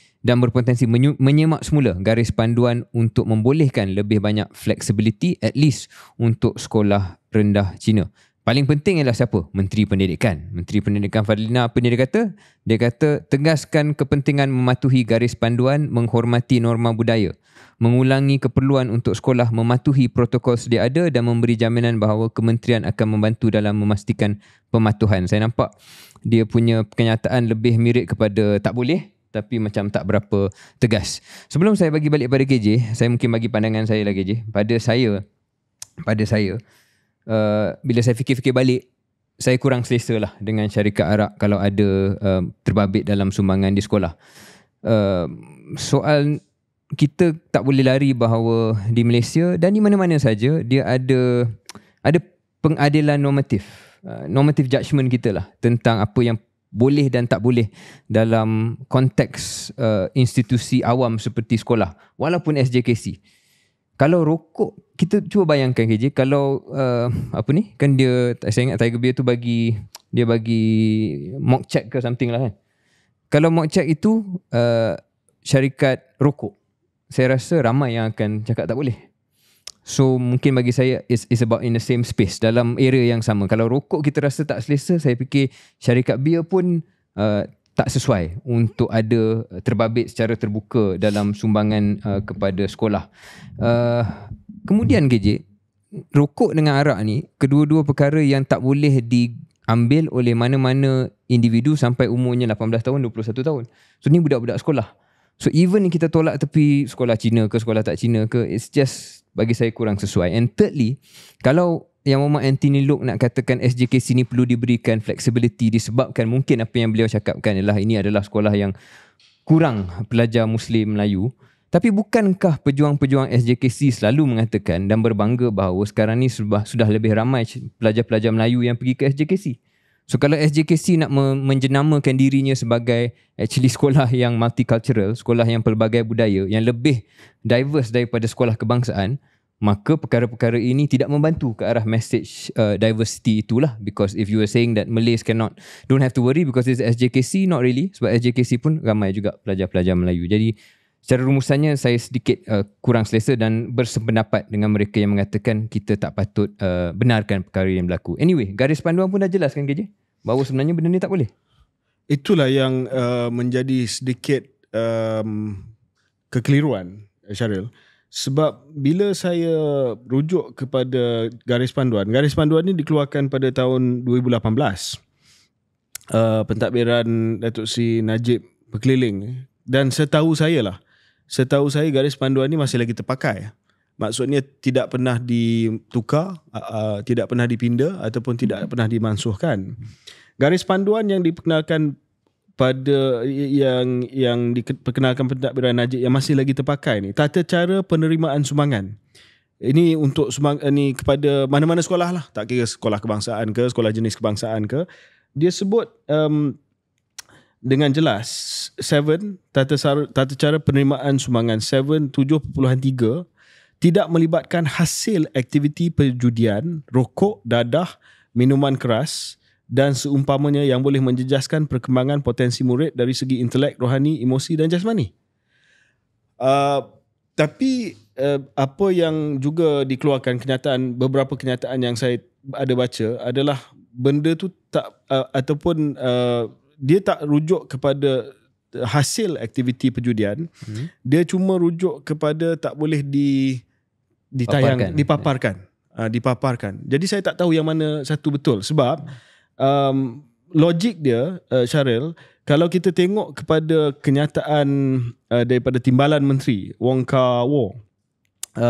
menyemak semula garis panduan untuk membolehkan lebih banyak flexibility at least untuk sekolah rendah Cina. Paling penting ialah siapa? Menteri Pendidikan. Menteri Pendidikan Fadlina, apa dia kata? Dia kata tegaskan kepentingan mematuhi garis panduan, menghormati norma budaya, mengulangi keperluan untuk sekolah mematuhi protokol sedia ada dan memberi jaminan bahawa kementerian akan membantu dalam memastikan pematuhan. Saya nampak dia punya kenyataan lebih mirip kepada tak boleh tapi macam tak berapa tegas. Sebelum saya bagi balik pada KJ, saya mungkin bagi pandangan saya lah KJ. Pada saya bila saya fikir-fikir balik, saya kurang selesa lah dengan syarikat arak kalau ada terbabit dalam sumbangan di sekolah. Soal kita tak boleh lari bahawa di Malaysia dan di mana-mana saja dia ada pengadilan normatif judgement kita lah tentang apa yang boleh dan tak boleh dalam konteks institusi awam seperti sekolah walaupun SJKC. Kalau rokok, kita cuba bayangkan KJ, kalau kan dia, saya ingat Tiger Beer tu bagi mock check ke something lah kan. Kalau mock check itu syarikat rokok, saya rasa ramai yang akan cakap tak boleh. So mungkin bagi saya is about in the same space, dalam area yang sama. Kalau rokok kita rasa tak selesa, saya fikir syarikat beer pun tak sesuai untuk ada terbabit secara terbuka dalam sumbangan kepada sekolah. Kemudian KJ, rokok dengan arak ni kedua-dua perkara yang tak boleh diambil oleh mana-mana individu sampai umurnya 18 tahun, 21 tahun. So ni budak-budak sekolah. So even kita tolak tepi sekolah Cina ke sekolah tak Cina ke, it's just bagi saya kurang sesuai. And thirdly, kalau yang Muhammad Anthony Loke nak katakan SJKC ni perlu diberikan flexibility disebabkan mungkin apa yang beliau cakapkan adalah ini adalah sekolah yang kurang pelajar Muslim Melayu. Tapi bukankah pejuang-pejuang SJKC selalu mengatakan dan berbangga bahawa sekarang ni sudah lebih ramai pelajar-pelajar Melayu yang pergi ke SJKC? So kalau SJKC nak menjenamakan dirinya sebagai actually sekolah yang multicultural, sekolah yang pelbagai budaya, yang lebih diverse daripada sekolah kebangsaan, maka perkara-perkara ini tidak membantu ke arah message diversity itulah. Because if you were saying that Malays don't have to worry because it's SJKC, not really. Sebab SJKC pun ramai juga pelajar-pelajar Melayu. Jadi secara rumusannya saya sedikit kurang selesa dan bersependapat dengan mereka yang mengatakan kita tak patut benarkan perkara yang berlaku. Anyway, garis panduan pun dah jelas kan KJ? Bahawa sebenarnya benda ni tak boleh. Itulah yang menjadi sedikit kekeliruan, Syaril. Sebab bila saya rujuk kepada garis panduan ni dikeluarkan pada tahun 2018. Pentadbiran Datuk Seri Najib berkeliling. Dan setahu saya garis panduan ni masih lagi terpakai. Maksudnya tidak pernah ditukar, tidak pernah dipinda ataupun tidak pernah dimansuhkan. Garis panduan yang diperkenalkan pada yang diperkenalkan pentadbiran Najib yang masih lagi terpakai ni, tata cara penerimaan sumbangan. Ini untuk ni kepada mana-mana sekolah lah, tak kira sekolah kebangsaan ke, sekolah jenis kebangsaan ke. Dia sebut dengan jelas 7 tata cara penerimaan sumbangan 7.3 tidak melibatkan hasil aktiviti perjudian, rokok, dadah, minuman keras dan seumpamanya yang boleh menjejaskan perkembangan potensi murid dari segi intelek, rohani, emosi dan jasmani. Tapi apa yang juga dikeluarkan beberapa kenyataan yang saya ada baca adalah benda tu tak ataupun dia tak rujuk kepada hasil aktiviti perjudian. Dia cuma rujuk kepada tak boleh dipaparkan. Jadi saya tak tahu yang mana satu betul sebab logik dia, Syaril, kalau kita tengok kepada kenyataan daripada Timbalan Menteri Wong Kah-Wong,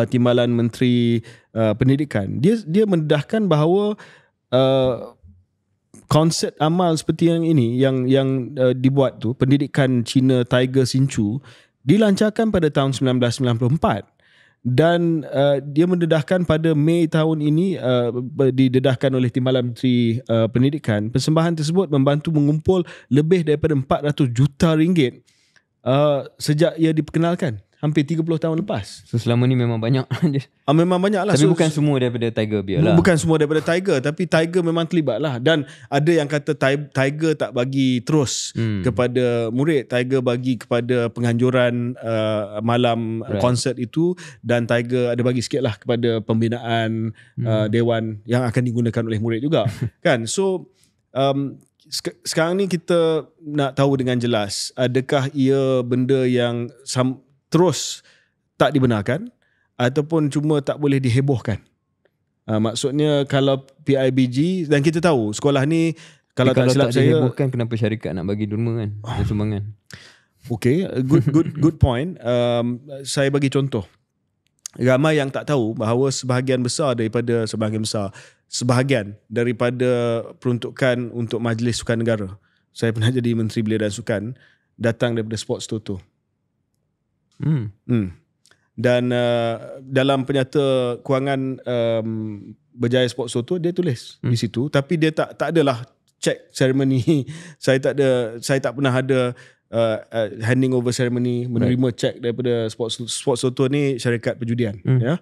Timbalan Menteri Pendidikan, dia mendedahkan bahawa konsep amal seperti yang ini yang dibuat tu, pendidikan Cina Tiger Sinchu, dilancarkan pada tahun 1994 dan dia mendedahkan pada Mei tahun ini, didedahkan oleh Timbalan Menteri Pendidikan. Persembahan tersebut membantu mengumpul lebih daripada 400 juta ringgit sejak ia diperkenalkan hampir 30 tahun lepas. So selama ni memang banyak. Memang banyak lah. Tapi bukan semua daripada Tiger biarlah. Bukan semua daripada Tiger, tapi Tiger memang terlibat lah. Dan ada yang kata Tiger tak bagi terus kepada murid. Tiger bagi kepada penganjuran malam konsert itu, dan Tiger ada bagi sikit lah kepada pembinaan dewan yang akan digunakan oleh murid juga. Kan? So sekarang ni kita nak tahu dengan jelas, adakah ia benda yang terus tak dibenarkan ataupun cuma tak boleh dihebohkan. Maksudnya kalau PIBG, dan kita tahu sekolah ni kalau tak silap saya, dihebohkan, kenapa syarikat nak bagi derma kan, sumbangan. Okay, good point. Saya bagi contoh. Ramai yang tak tahu bahawa sebahagian daripada peruntukan untuk Majlis Sukan Negara, saya pernah jadi Menteri Belia dan Sukan, datang daripada Sports Toto. Dan dalam penyata kewangan Berjaya Sports Toto, dia tulis di situ, tapi dia tak adalah check ceremony. Saya tak pernah ada handing over ceremony, menerima check daripada Sports Toto ni syarikat perjudian, ya.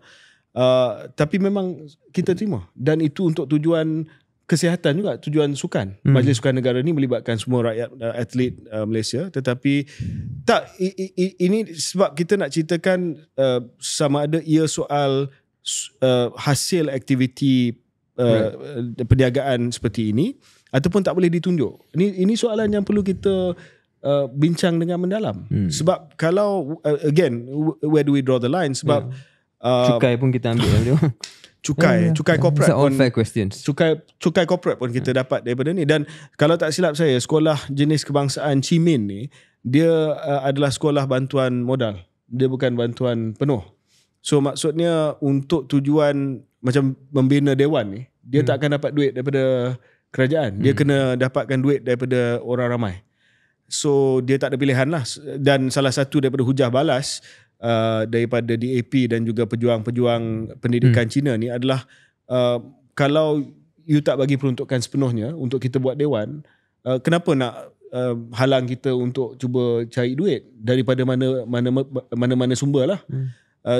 Tapi memang kita terima, dan itu untuk tujuan kesihatan juga, tujuan sukan. Majlis Sukan Negara ni melibatkan semua rakyat atlet Malaysia, tetapi tak, ini sebab kita nak ceritakan sama ada ia soal hasil aktiviti perniagaan seperti ini ataupun tak boleh ditunjuk. Ini soalan yang perlu kita bincang dengan mendalam. Sebab kalau again, where do we draw the line? Sebab cukai pun kita ambil dia. Cukai corporate pun, fair questions. Cukai corporate pun kita dapat daripada ni. Dan kalau tak silap saya, sekolah jenis kebangsaan Cimin ni, dia adalah sekolah bantuan modal. Dia bukan bantuan penuh. So maksudnya untuk tujuan macam membina dewan ni, dia tak akan dapat duit daripada kerajaan. Dia kena dapatkan duit daripada orang ramai. So dia tak ada pilihan lah. Dan salah satu daripada hujah balas daripada DAP dan juga pejuang-pejuang pendidikan Cina ni adalah kalau you tak bagi peruntukan sepenuhnya untuk kita buat dewan, kenapa nak halang kita untuk cuba cari duit daripada mana-mana sumber lah.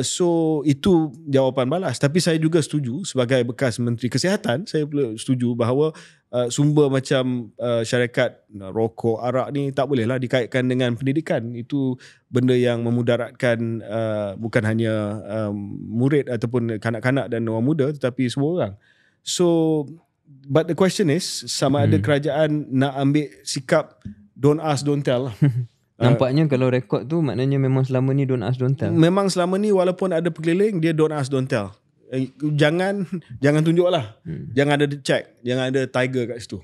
So itu jawapan balas. Tapi saya juga setuju sebagai bekas Menteri Kesihatan, saya pula setuju bahawa sumber macam syarikat rokok, arak ni tak bolehlah dikaitkan dengan pendidikan. Itu benda yang memudaratkan bukan hanya murid ataupun kanak-kanak dan orang muda, tetapi semua orang. So but the question is, sama ada kerajaan nak ambil sikap don't ask, don't tell lah. Nampaknya kalau rekod tu maknanya memang selama ni don't ask, don't tell. Memang selama ni walaupun ada perkeliling, dia don't ask, don't tell. Jangan tunjuk lah. Jangan ada check, jangan ada tiger kat situ.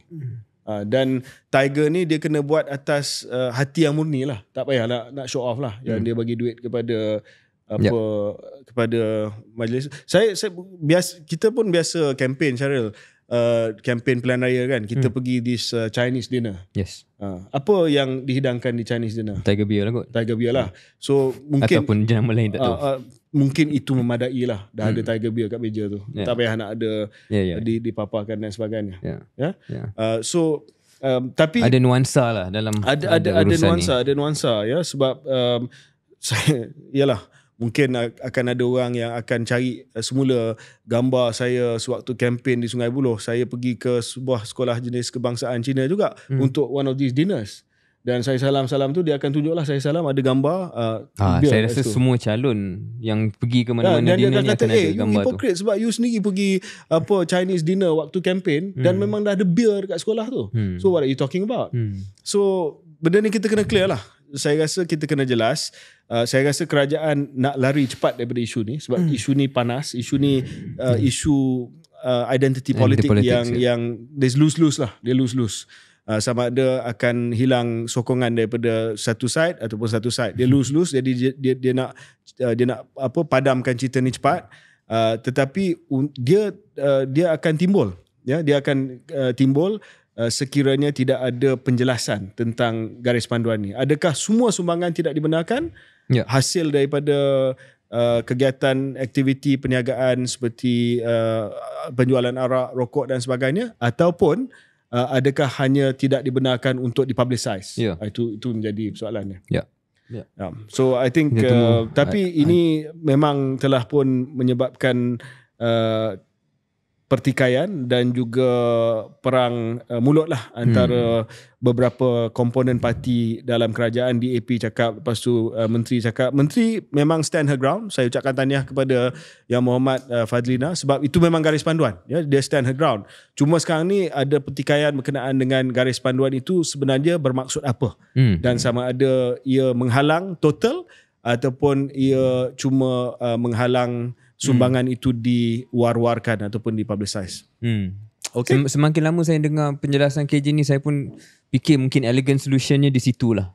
Dan tiger ni dia kena buat atas hati yang murni lah. Tak payah nak show off lah. Yang dia bagi duit kepada kepada majlis. Kita pun biasa campaign, Syaril. Campaign pilihan raya kan, kita pergi this Chinese dinner. Yes. Apa yang dihidangkan di Chinese dinner? Tiger beer lah kot. Tiger beer lah. So mungkin ataupun jenama lain tak tahu. Mungkin itu memadai lah. Dah ada tiger beer kat meja tu. Tak payah nak ada dipaparkan dan sebagainya. So tapi ada nuansa lah dalam ada nuansa ya, sebab saya yalah, mungkin akan ada orang yang akan cari semula gambar saya sewaktu kempen di Sungai Buloh. Saya pergi ke sebuah sekolah jenis kebangsaan Cina juga untuk one of these dinners. Dan saya salam-salam tu, dia akan tunjuklah saya salam, ada gambar. Saya rasa semua calon yang pergi ke mana-mana dinner ni akan ada gambar tu. You hypocrite sebab you sendiri pergi Chinese dinner waktu kempen dan memang dah ada beer dekat sekolah tu. So what are you talking about? So benda ni kita kena clear lah. Saya rasa kita kena jelas. Saya rasa kerajaan nak lari cepat daripada isu ni sebab isu ni panas, isu ni isu identity politik yang there's lose-lose lah. Dia lose-lose. Sama ada akan hilang sokongan daripada satu side ataupun satu side. Dia lose-lose, jadi dia nak padamkan cerita ni cepat. Tetapi dia akan timbul. Ya, dia akan timbul sekiranya tidak ada penjelasan tentang garis panduan ni. Adakah semua sumbangan tidak dibenarkan? Hasil daripada kegiatan aktiviti perniagaan seperti penjualan arak, rokok dan sebagainya, ataupun adakah hanya tidak dibenarkan untuk dipublicize? Itu menjadi persoalannya. So I think tapi ini memang telah pun menyebabkan pertikaian dan juga perang mulut lah antara beberapa komponen parti dalam kerajaan. DAP cakap, lepas tu menteri cakap. Menteri memang stand her ground. Saya ucapkan tahniah kepada Yang Mohamad Fadlina sebab itu memang garis panduan. Ya, dia stand her ground. Cuma sekarang ni ada pertikaian berkenaan dengan garis panduan itu sebenarnya bermaksud apa, dan sama ada ia menghalang total ataupun ia cuma menghalang sumbangan itu diwar-warkan ataupun dipublicize. Okay. Semakin lama saya dengar penjelasan KJ ni, saya pun fikir mungkin elegant solutionnya di situlah.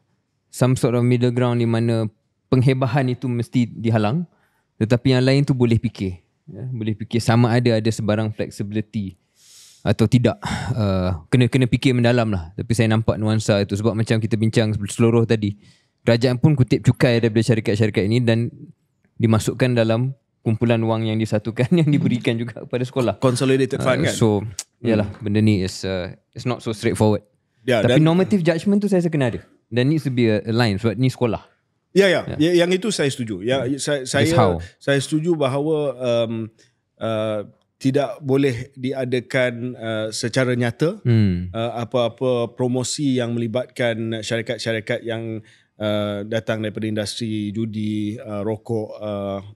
Some sort of middle ground di mana penghebahan itu mesti dihalang, tetapi yang lain tu boleh fikir. Boleh fikir sama ada sebarang flexibility atau tidak. Kena fikir mendalam lah. Tapi saya nampak nuansa itu sebab macam kita bincang seluruh tadi, kerajaan pun kutip cukai daripada syarikat-syarikat ini dan dimasukkan dalam kumpulan wang yang disatukan yang diberikan juga kepada sekolah. Consolidated fund kan? So, yalah, benda ni is not so straightforward. Tapi normative judgement tu saya rasa kena ada. There needs to be a line sebab ni sekolah. Yang itu saya setuju. Saya setuju bahawa tidak boleh diadakan secara nyata apa-apa promosi yang melibatkan syarikat-syarikat yang datang daripada industri judi, rokok,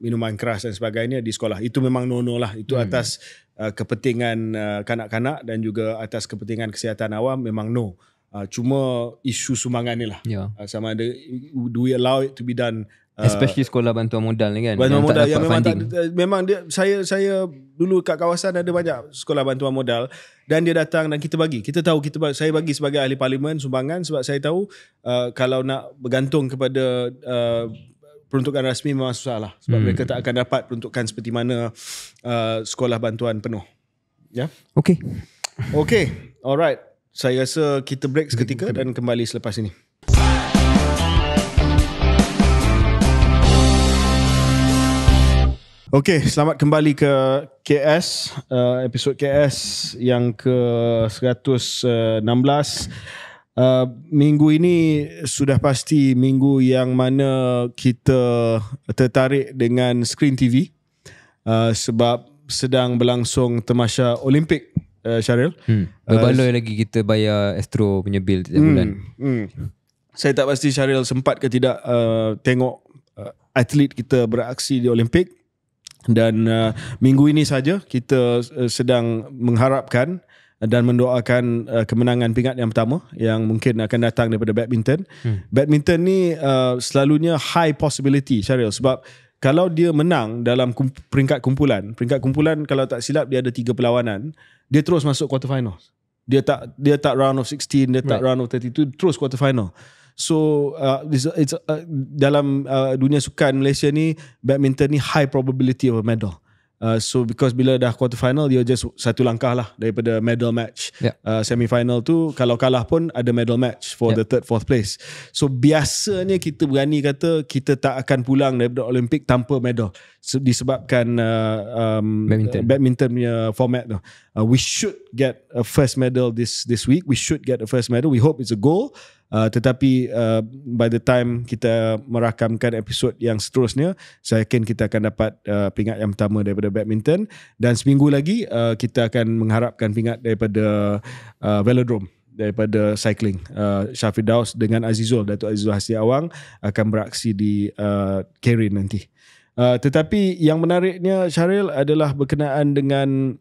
minuman keras dan sebagainya di sekolah. Itu memang no-no lah. Itu atas kepentingan kanak-kanak dan juga atas kepentingan kesihatan awam, memang no. Cuma isu sumbangan ni lah. Sama ada do we allow it to be done, especially sekolah bantuan modal ni kan, bantuan modal yang memang dia, saya dulu kat kawasan ada banyak sekolah bantuan modal dan dia datang dan kita tahu saya bagi sebagai ahli parlimen sumbangan sebab saya tahu kalau nak bergantung kepada peruntukan rasmi memang susah lah. Sebab mereka tak akan dapat peruntukan seperti mana sekolah bantuan penuh. Ya. Okay. Alright. Saya rasa kita break seketika dan kembali selepas ini. Okay, selamat kembali ke KS, episod KS yang ke-116. Minggu ini sudah pasti minggu yang mana kita tertarik dengan Screen TV sebab sedang berlangsung temasya Olimpik, Syaril. Berbaloi lagi kita bayar Astro punya bil setiap bulan. Saya tak pasti Syaril sempat ke tidak tengok atlet kita beraksi di Olimpik. Dan minggu ini saja kita sedang mengharapkan dan mendoakan kemenangan pingat yang pertama yang mungkin akan datang daripada badminton. Badminton ni selalunya high possibility, Syaril, sebab kalau dia menang dalam peringkat kumpulan kalau tak silap dia ada 3 perlawanan, dia terus masuk quarter final. Dia tak round of 16, dia tak round of 32, terus quarter final. So it's dalam dunia sukan Malaysia ni, badminton ni high probability of a medal. So because bila dah quarter final, dia just satu langkah lah daripada medal match. Semi final tu kalau kalah pun ada medal match for the 3rd, 4th place. So biasanya kita berani kata kita tak akan pulang daripada Olimpik tanpa medal disebabkan badminton punya format tu. We should get a first medal this week. We should get a first medal. We hope it's a goal. Tetapi by the time kita merakamkan episod yang seterusnya, saya yakin kita akan dapat pingat yang pertama daripada badminton. Dan seminggu lagi kita akan mengharapkan pingat daripada velodrome, daripada cycling. Syafiq Daus dengan Datuk Azizul Hasni Awang akan beraksi di Kerin nanti. Tetapi yang menariknya, Syaril, adalah berkenaan dengan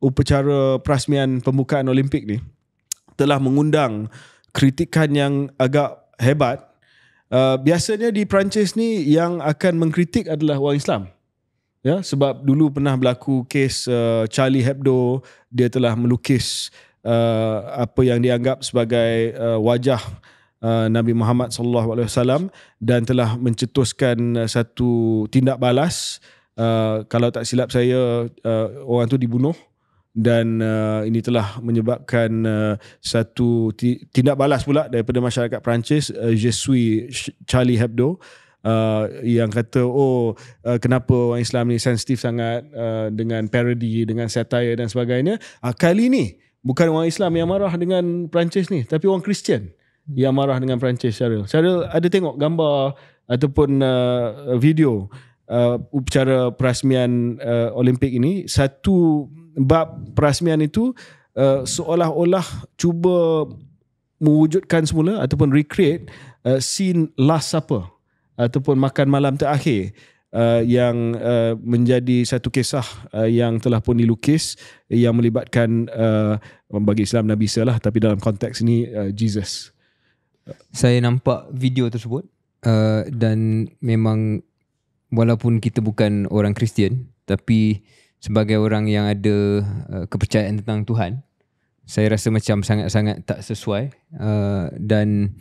upacara perasmian pembukaan Olimpik ni telah mengundang kritikan yang agak hebat. Biasanya di Perancis ni yang akan mengkritik adalah orang Islam. Ya, sebab dulu pernah berlaku kes Charlie Hebdo, dia telah melukis apa yang dianggap sebagai wajah Nabi Muhammad SAW dan telah mencetuskan satu tindak balas. Kalau tak silap saya, orang tu dibunuh. Dan ini telah menyebabkan satu tindak balas pula daripada masyarakat Perancis, Je suis Charlie Hebdo, yang kata kenapa orang Islam ni sensitif sangat dengan parody, dengan satire dan sebagainya. Kali ni bukan orang Islam yang marah dengan Perancis ni, tapi orang Kristian yang marah dengan Perancis. Syaril ada tengok gambar ataupun video upacara perasmian Olimpik ini? Satu bab perasmian itu seolah-olah cuba mewujudkan semula ataupun recreate scene Last Supper ataupun makan malam terakhir yang menjadi satu kisah yang telah pun dilukis yang melibatkan bagi Islam Nabi Isa lah, tapi dalam konteks ini Jesus. Saya nampak video tersebut dan memang walaupun kita bukan orang Kristian, tapi sebagai orang yang ada kepercayaan tentang Tuhan, saya rasa macam sangat-sangat tak sesuai. Dan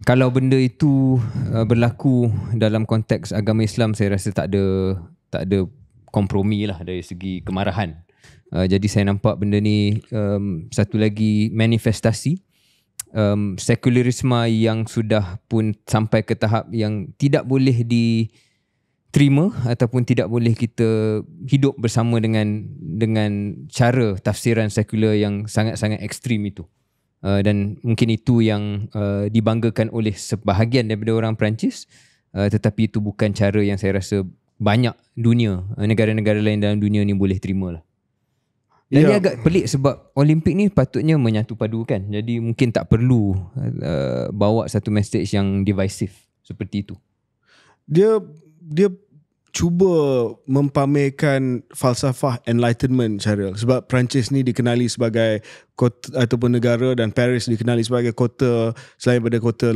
kalau benda itu berlaku dalam konteks agama Islam, saya rasa tak ada kompromi lah dari segi kemarahan. Jadi saya nampak benda ni satu lagi manifestasi sekularisme yang sudah pun sampai ke tahap yang tidak boleh diterima ataupun tidak boleh kita hidup bersama dengan cara tafsiran sekular yang sangat-sangat ekstrim itu. Dan mungkin itu yang dibanggakan oleh sebahagian daripada orang Perancis, tetapi itu bukan cara yang saya rasa banyak dunia, negara-negara lain dalam dunia ni boleh terima lah. Dan dia agak pelik sebab Olimpik ni patutnya menyatu padukan. Jadi mungkin tak perlu bawa satu message yang divisive seperti itu. Dia cuba mempamerkan falsafah enlightenment, Syaril. Sebab Perancis ni dikenali sebagai kota ataupun negara, dan Paris dikenali sebagai kota, selain daripada kota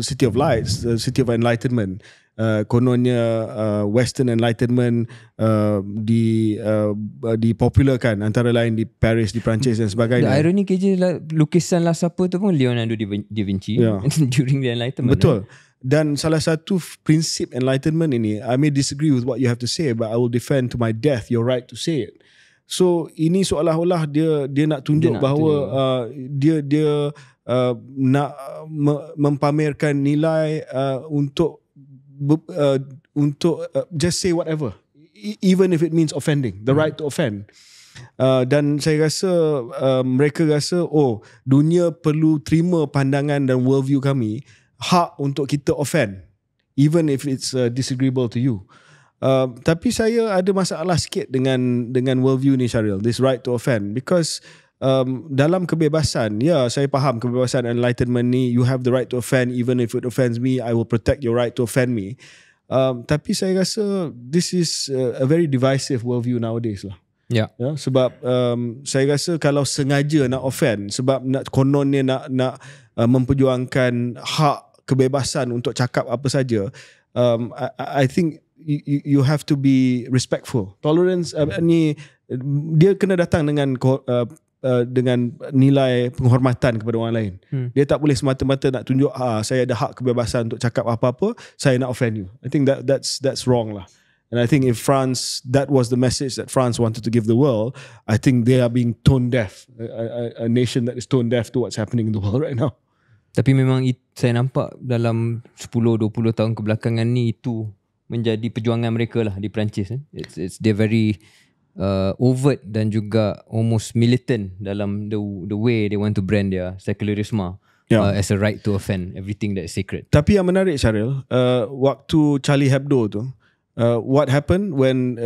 City of Lights, City of Enlightenment. Kononnya Western Enlightenment dipopularkan antara lain di Paris, di Perancis dan sebagainya. Ironik je lukisan Last Supper tu pun Leonardo da Vinci during the Enlightenment. Betul. Dan salah satu prinsip enlightenment ini, I may disagree with what you have to say, but I will defend to my death your right to say it. So ini seolah-olah dia nak tunjuk bahawa dia nak mempamerkan nilai untuk just say whatever, even if it means offending, the right to offend. Dan saya rasa mereka rasa dunia perlu terima pandangan dan worldview kami, hak untuk kita offend even if it's disagreeable to you. Tapi saya ada masalah sikit dengan worldview ni, Syaril, this right to offend, because dalam kebebasan, saya faham kebebasan enlightenment ni, you have the right to offend, even if it offends me, I will protect your right to offend me. Tapi saya rasa this is a very divisive worldview nowadays lah. Sebab saya rasa kalau sengaja nak offend, sebab kononnya nak memperjuangkan hak kebebasan untuk cakap apa saja, I think you have to be respectful. Tolerance ni dia kena datang dengan nilai penghormatan kepada orang lain. Dia tak boleh semata-mata nak tunjuk saya ada hak kebebasan untuk cakap apa-apa, saya nak offend you. I think that's wrong lah. And I think if France, that was the message that France wanted to give the world, I think they are being tone deaf, a nation that is tone deaf to what's happening in the world right now. Tapi memang saya nampak dalam 10-20 tahun kebelakangan ni itu menjadi perjuangan mereka lah di Perancis. They're very overt dan juga almost militant dalam the way they want to brand their secularisme as a right to offend everything that is sacred. Tapi yang menarik, Syaril, waktu Charlie Hebdo tu, what happened when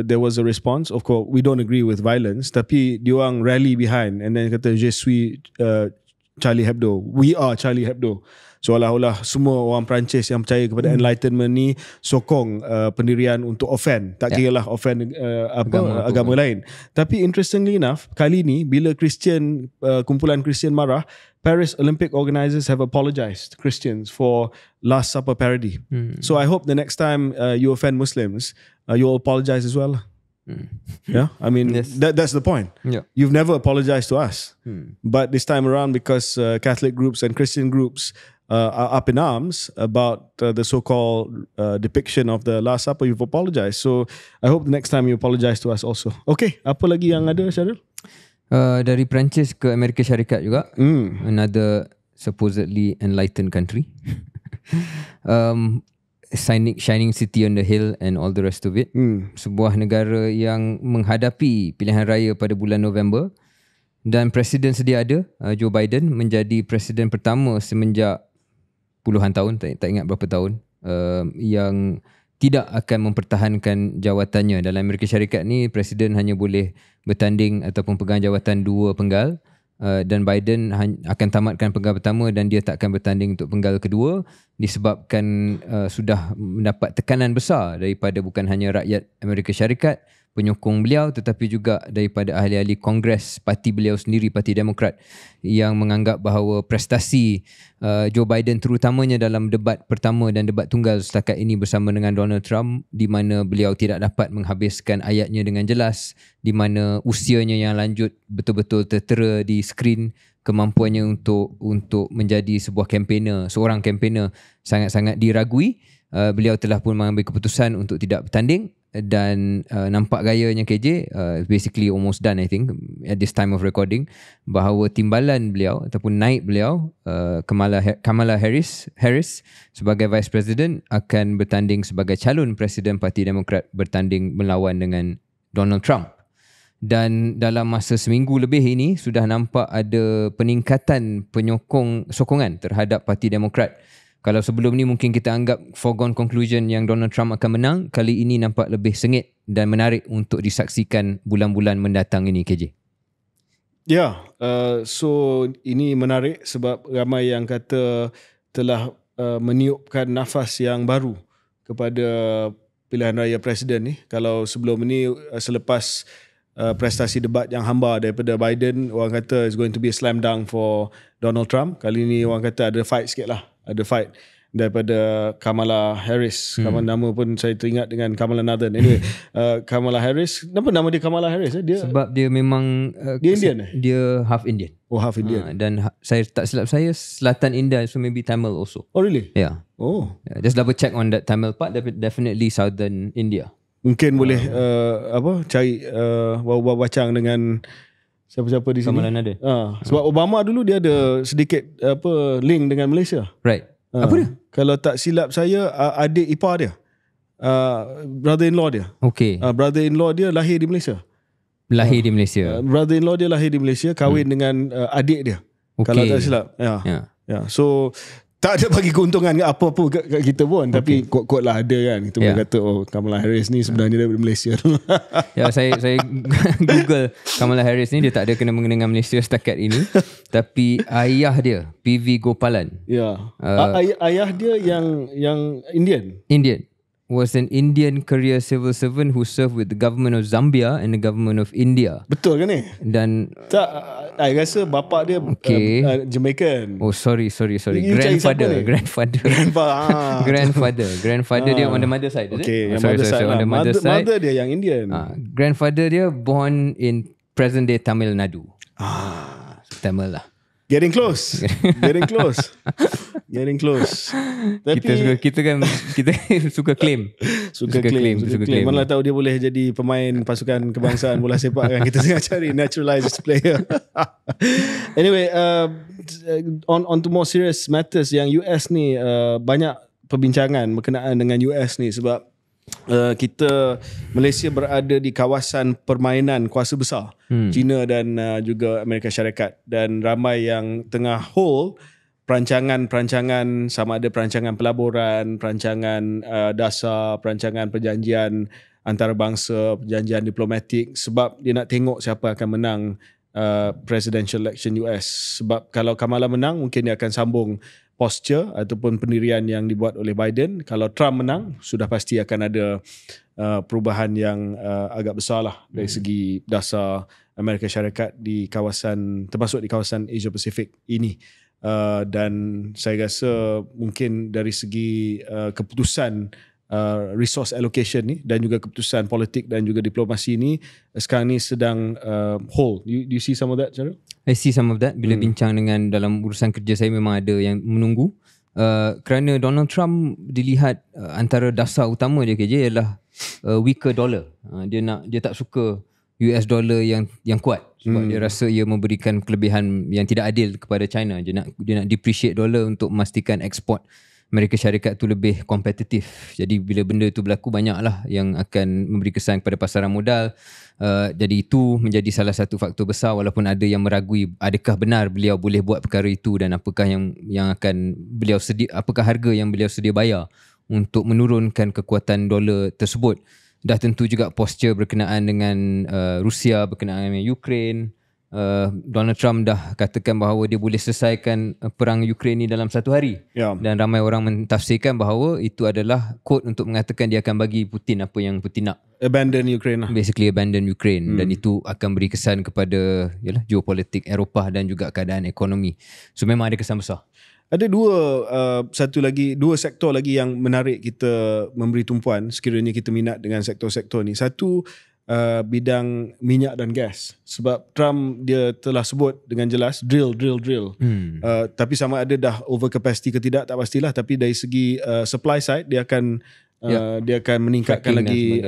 there was a response? Of course, we don't agree with violence, tapi diorang rally behind and then kata, je suis Charlie Hebdo, we are Charlie Hebdo. Seolah-olah semua orang Perancis yang percaya kepada enlightenment ni sokong pendirian untuk offend, tak kira lah offend agama lain. Tapi interestingly enough, kali ni bila kumpulan Kristian marah, Paris Olympic organisers have apologized to Christians for Last Supper parody. So I hope the next time you offend Muslims, you'll apologize as well. Yeah, I mean, that's the point. You've never apologized to us, but this time around, because Catholic groups and Christian groups are up in arms about the so-called depiction of the Last Supper, you've apologized. So I hope the next time you apologize to us also. Okay, apa lagi yang ada, Syaril? Dari Perancis ke Amerika Syarikat juga, another supposedly enlightened country. Shining city on the hill and all the rest of it. Sebuah negara yang menghadapi pilihan raya pada bulan November, dan presiden sedia ada, Joe Biden, menjadi presiden pertama semenjak puluhan tahun, tak ingat berapa tahun, yang tidak akan mempertahankan jawatannya. Dalam Amerika Syarikat ni, presiden hanya boleh bertanding ataupun pegang jawatan 2 penggal. Dan Biden akan tamatkan penggal pertama dan dia tak akan bertanding untuk penggal kedua, disebabkan sudah mendapat tekanan besar daripada bukan hanya rakyat Amerika Syarikat, penyokong beliau, tetapi juga daripada ahli-ahli Kongres parti beliau sendiri, Parti Demokrat, yang menganggap bahawa prestasi Joe Biden terutamanya dalam debat pertama dan debat tunggal setakat ini bersama dengan Donald Trump, di mana beliau tidak dapat menghabiskan ayatnya dengan jelas, di mana usianya yang lanjut betul-betul tertera di skrin, kemampuannya untuk menjadi seorang kempener sangat-sangat diragui. Beliau telah pun mengambil keputusan untuk tidak bertanding, dan nampak gayanya KJ basically almost done, I think, at this time of recording, bahawa timbalan beliau ataupun naib beliau, Kamala Harris sebagai Vice President, akan bertanding sebagai calon Presiden Parti Demokrat, bertanding melawan dengan Donald Trump. Dan dalam masa seminggu lebih ini sudah nampak ada peningkatan sokongan terhadap Parti Demokrat. Kalau sebelum ni mungkin kita anggap foregone conclusion yang Donald Trump akan menang, kali ini nampak lebih sengit dan menarik untuk disaksikan bulan-bulan mendatang ini, KJ. So ini menarik sebab ramai yang kata telah meniupkan nafas yang baru kepada pilihan raya presiden ni. Kalau sebelum ni, selepas prestasi debat yang hamba daripada Biden, orang kata it's going to be a slam dunk for Donald Trump. Kali ni orang kata ada fight sikit lah. Ada fight daripada Kamala Harris. Nama pun saya teringat dengan Kamala Nathan. Anyway, Kamala Harris. Kenapa nama dia Kamala Harris? Sebab dia memang dia Indian. Dia half Indian. Oh, half Indian. Dan saya tak silap saya Selatan India, so maybe Tamil also. Oh, really? Yeah. Oh. Just double check on that Tamil part. Definitely Southern India. Mungkin boleh cari bacang dengan siapa-siapa di sini. Kamala Nathan. Sebab Obama dulu dia ada sedikit link dengan Malaysia. Right. Apa dia? Kalau tak silap saya, adik ipar dia, brother-in-law dia. Okay. Brother-in-law dia lahir di Malaysia. Lahir di Malaysia. Brother-in-law dia lahir di Malaysia, kahwin dengan adik dia. Okay. Kalau tak silap. Ya. So tak ada bagi keuntungan apa-apa kat kita pun. Tapi kot-kot lah ada kan. Kita boleh kata Kamala Harris ni sebenarnya daripada Malaysia. Ya, saya Google Kamala Harris ni, dia tak ada kena-mengena dengan Malaysia setakat ini. Tapi ayah dia PV Gopalan. Ya. Ayah dia yang Indian. Was an Indian career civil servant who served with the government of Zambia and the government of India. Betul ke ni? Dan tak, I rasa bapak dia Jamaican. Oh, sorry. Grandfather dia on the mother side, is it? On the mother side. Mother dia yang Indian. Grandfather dia born in present day Tamil Nadu. Tamil lah. Getting close. Tapi kita suka claim. Suka claim. Mana tahu dia boleh jadi pemain pasukan kebangsaan bola sepak kan. Kita tengah cari naturalized player. Anyway, on to more serious matters, yang US ni banyak perbincangan berkenaan dengan US ni sebab kita Malaysia berada di kawasan permainan kuasa besar, China dan juga Amerika Syarikat, dan ramai yang tengah hold perancangan sama ada perancangan pelaburan, perancangan dasar, perancangan perjanjian antarabangsa, perjanjian diplomatik, sebab dia nak tengok siapa akan menang presidential election US. Sebab kalau Kamala menang, mungkin dia akan sambung posture ataupun pendirian yang dibuat oleh Biden. Kalau Trump menang, sudah pasti akan ada perubahan yang agak besar lah dari segi dasar Amerika Syarikat di kawasan, termasuk di kawasan Asia Pasifik ini. Dan saya rasa mungkin dari segi keputusan resource allocation ni dan juga keputusan politik dan juga diplomasi ni sekarang ni sedang hold. Do you see some of that, Syarul? I see some of that. Bila bincang dengan dalam urusan kerja saya, memang ada yang menunggu. Kerana Donald Trump dilihat antara dasar utama dia kerja ialah weaker dollar. Dia tak suka US dollar yang kuat sebab dia rasa ia memberikan kelebihan yang tidak adil kepada China. Dia nak depreciate dollar untuk memastikan ekspor Amerika Syarikat tu lebih kompetitif. Jadi bila benda itu berlaku, banyaklah yang akan memberi kesan kepada pasaran modal. Jadi itu menjadi salah satu faktor besar, walaupun ada yang meragui adakah benar beliau boleh buat perkara itu dan apakah yang akan beliau apakah harga yang beliau sedia bayar untuk menurunkan kekuatan dolar tersebut. Dah tentu juga posture berkenaan dengan Rusia, berkenaan dengan Ukraine. Donald Trump dah katakan bahawa dia boleh selesaikan perang Ukraine ni dalam 1 hari. Dan ramai orang mentafsirkan bahawa itu adalah kod untuk mengatakan dia akan bagi Putin apa yang Putin nak. Abandon Ukraine lah. Basically abandon Ukraine. Dan itu akan beri kesan kepada geopolitik Eropah dan juga keadaan ekonomi. So memang ada kesan besar. Ada dua sektor lagi yang menarik kita memberi tumpuan sekiranya kita minat dengan sektor-sektor ni. Satu, bidang minyak dan gas. Sebab Trump dia telah sebut dengan jelas drill. Tapi sama ada dah over capacity ke tidak, tak pastilah. Tapi dari segi supply side, dia akan meningkatkan lagi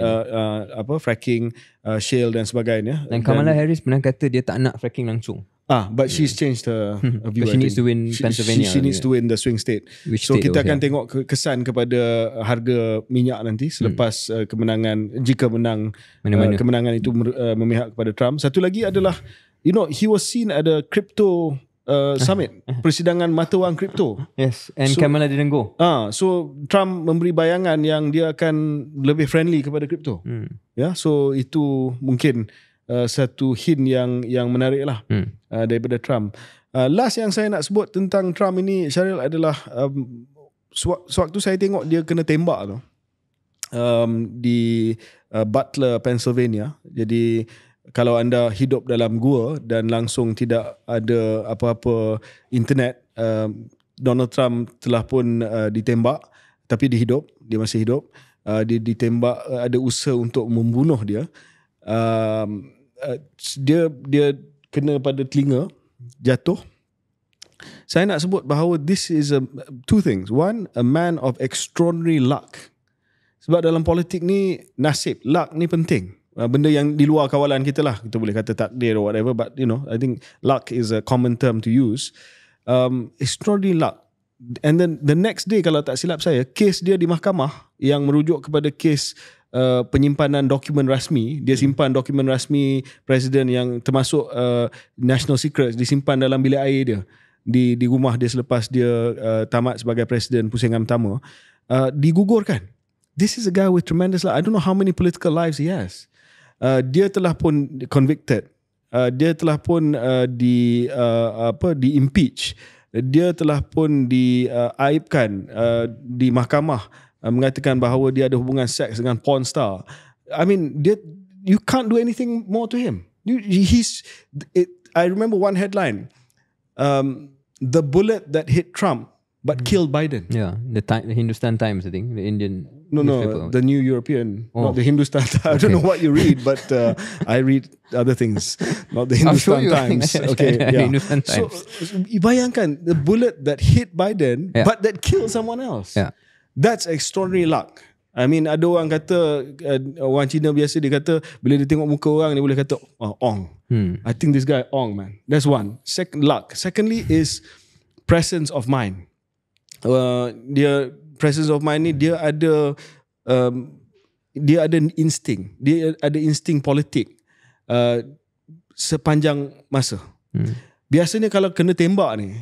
fracking, shale dan sebagainya. Dan Kamala Harris pernah kata dia tak nak fracking langsung. But she's changed her view. She needs to win Pennsylvania. She needs to win the swing state. So kita akan tengok kesan kepada harga minyak nanti selepas kemenangan, jika menang kemenangan itu memihak kepada Trump. Satu lagi adalah, he was seen at a crypto summit, persidangan mata wang kripto. Yes, and Kamala didn't go. So Trump memberi bayangan yang dia akan lebih friendly kepada kripto. So itu mungkin satu hint yang menarik lah daripada Trump. Last yang saya nak sebut tentang Trump ini, Syaril, adalah sewaktu saya tengok dia kena tembak tu di Butler, Pennsylvania. Jadi kalau anda hidup dalam gua dan langsung tidak ada apa-apa internet, Donald Trump telah pun ditembak, tapi dia masih hidup. Dia ditembak, ada usaha untuk membunuh dia. Dia kena pada telinga, jatuh. Saya nak sebut bahawa this is two things. One, a man of extraordinary luck. Sebab dalam politik ni, nasib, luck ni penting. Benda yang di luar kawalan kita lah. Kita boleh kata takdir or whatever, but I think luck is a common term to use. Extraordinary luck. And then the next day, kalau tak silap saya, kes dia di mahkamah yang merujuk kepada kes penyimpanan dokumen rasmi. Dia simpan dokumen rasmi presiden yang termasuk national secrets disimpan dalam bilik air dia di rumah dia selepas dia tamat sebagai presiden pusingan pertama. Digugurkan. This is a guy with tremendous luck. I don't know how many political lives he has. Dia telah pun convicted. Dia telah pun di-impeach. Dia telah pun diaibkan di mahkamah, mengatakan bahawa dia ada hubungan seks dengan porn star. I mean, you can't do anything more to him. I remember one headline, the bullet that hit Trump but killed Biden. Yeah, the Hindustan Times, I think, the Indian newspaper. The New European, not the Hindustan Times. I don't know what you read, but I read other things, not the Hindustan Times. Okay, yeah. Hindustan Times. So, bayangkan the bullet that hit Biden, but that killed someone else. Yeah. That's extraordinary luck. I mean, ada orang kata, orang Cina biasa dia kata, bila dia tengok muka orang, dia boleh kata, ong. I think this guy ong, man. That's one. Luck. Secondly is presence of mind. Dia presence of mind ni dia ada insting. Dia ada insting politik sepanjang masa. Biasanya kalau kena tembak ni,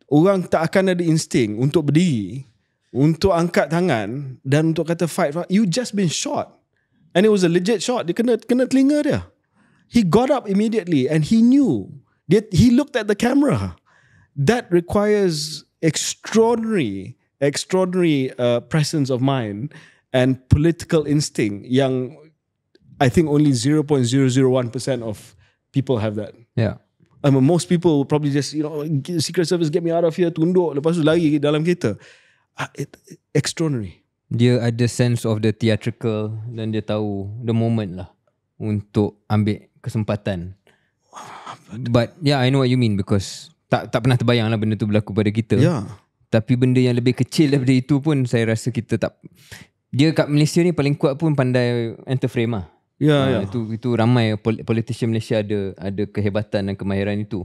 orang tak akan ada insting untuk berdiri, untuk angkat tangan dan untuk kata fight. You just been shot. And it was a legit shot. Dia kena telinga dia. He got up immediately and he knew. He looked at the camera. That requires extraordinary presence of mind and political instinct yang I think only 0.001% of people have that. Yeah. I mean, most people will probably just, Secret Service get me out of here, tunduk, lepas tu lari dalam kereta. Extraordinary. Dia ada sense of the theatrical dan dia tahu the moment lah untuk ambil kesempatan. But yeah, I know what you mean because tak pernah terbayang lah benda tu berlaku pada kita. Yeah. Tapi benda yang lebih kecil daripada itu pun saya rasa kita tak. Dia kat Malaysia ni paling kuat pun pandai enter frame lah. Ya. Itu ramai politician Malaysia ada kehebatan dan kemahiran itu.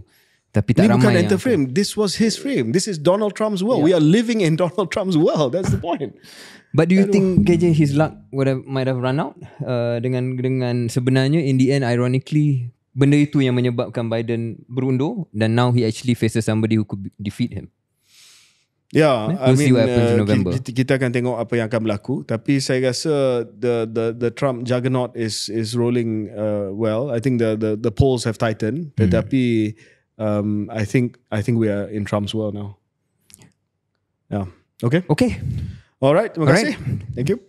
Tapi tak ini ramai bukan enter frame. This was his frame. This is Donald Trump's world. Yeah. We are living in Donald Trump's world. That's the point. But do you think KJ his luck might have run out dengan sebenarnya in the end ironically benda itu yang menyebabkan Biden berundur dan now he actually faces somebody who could defeat him. Yeah, we'll see what happens in November. Kita akan tengok apa yang akan berlaku. Tapi saya rasa the Trump juggernaut is rolling well. I think the polls have tightened. Tetapi I think we are in Trump's world now. Yeah. Okay. Okay. Alright. Terima kasih. Thank you.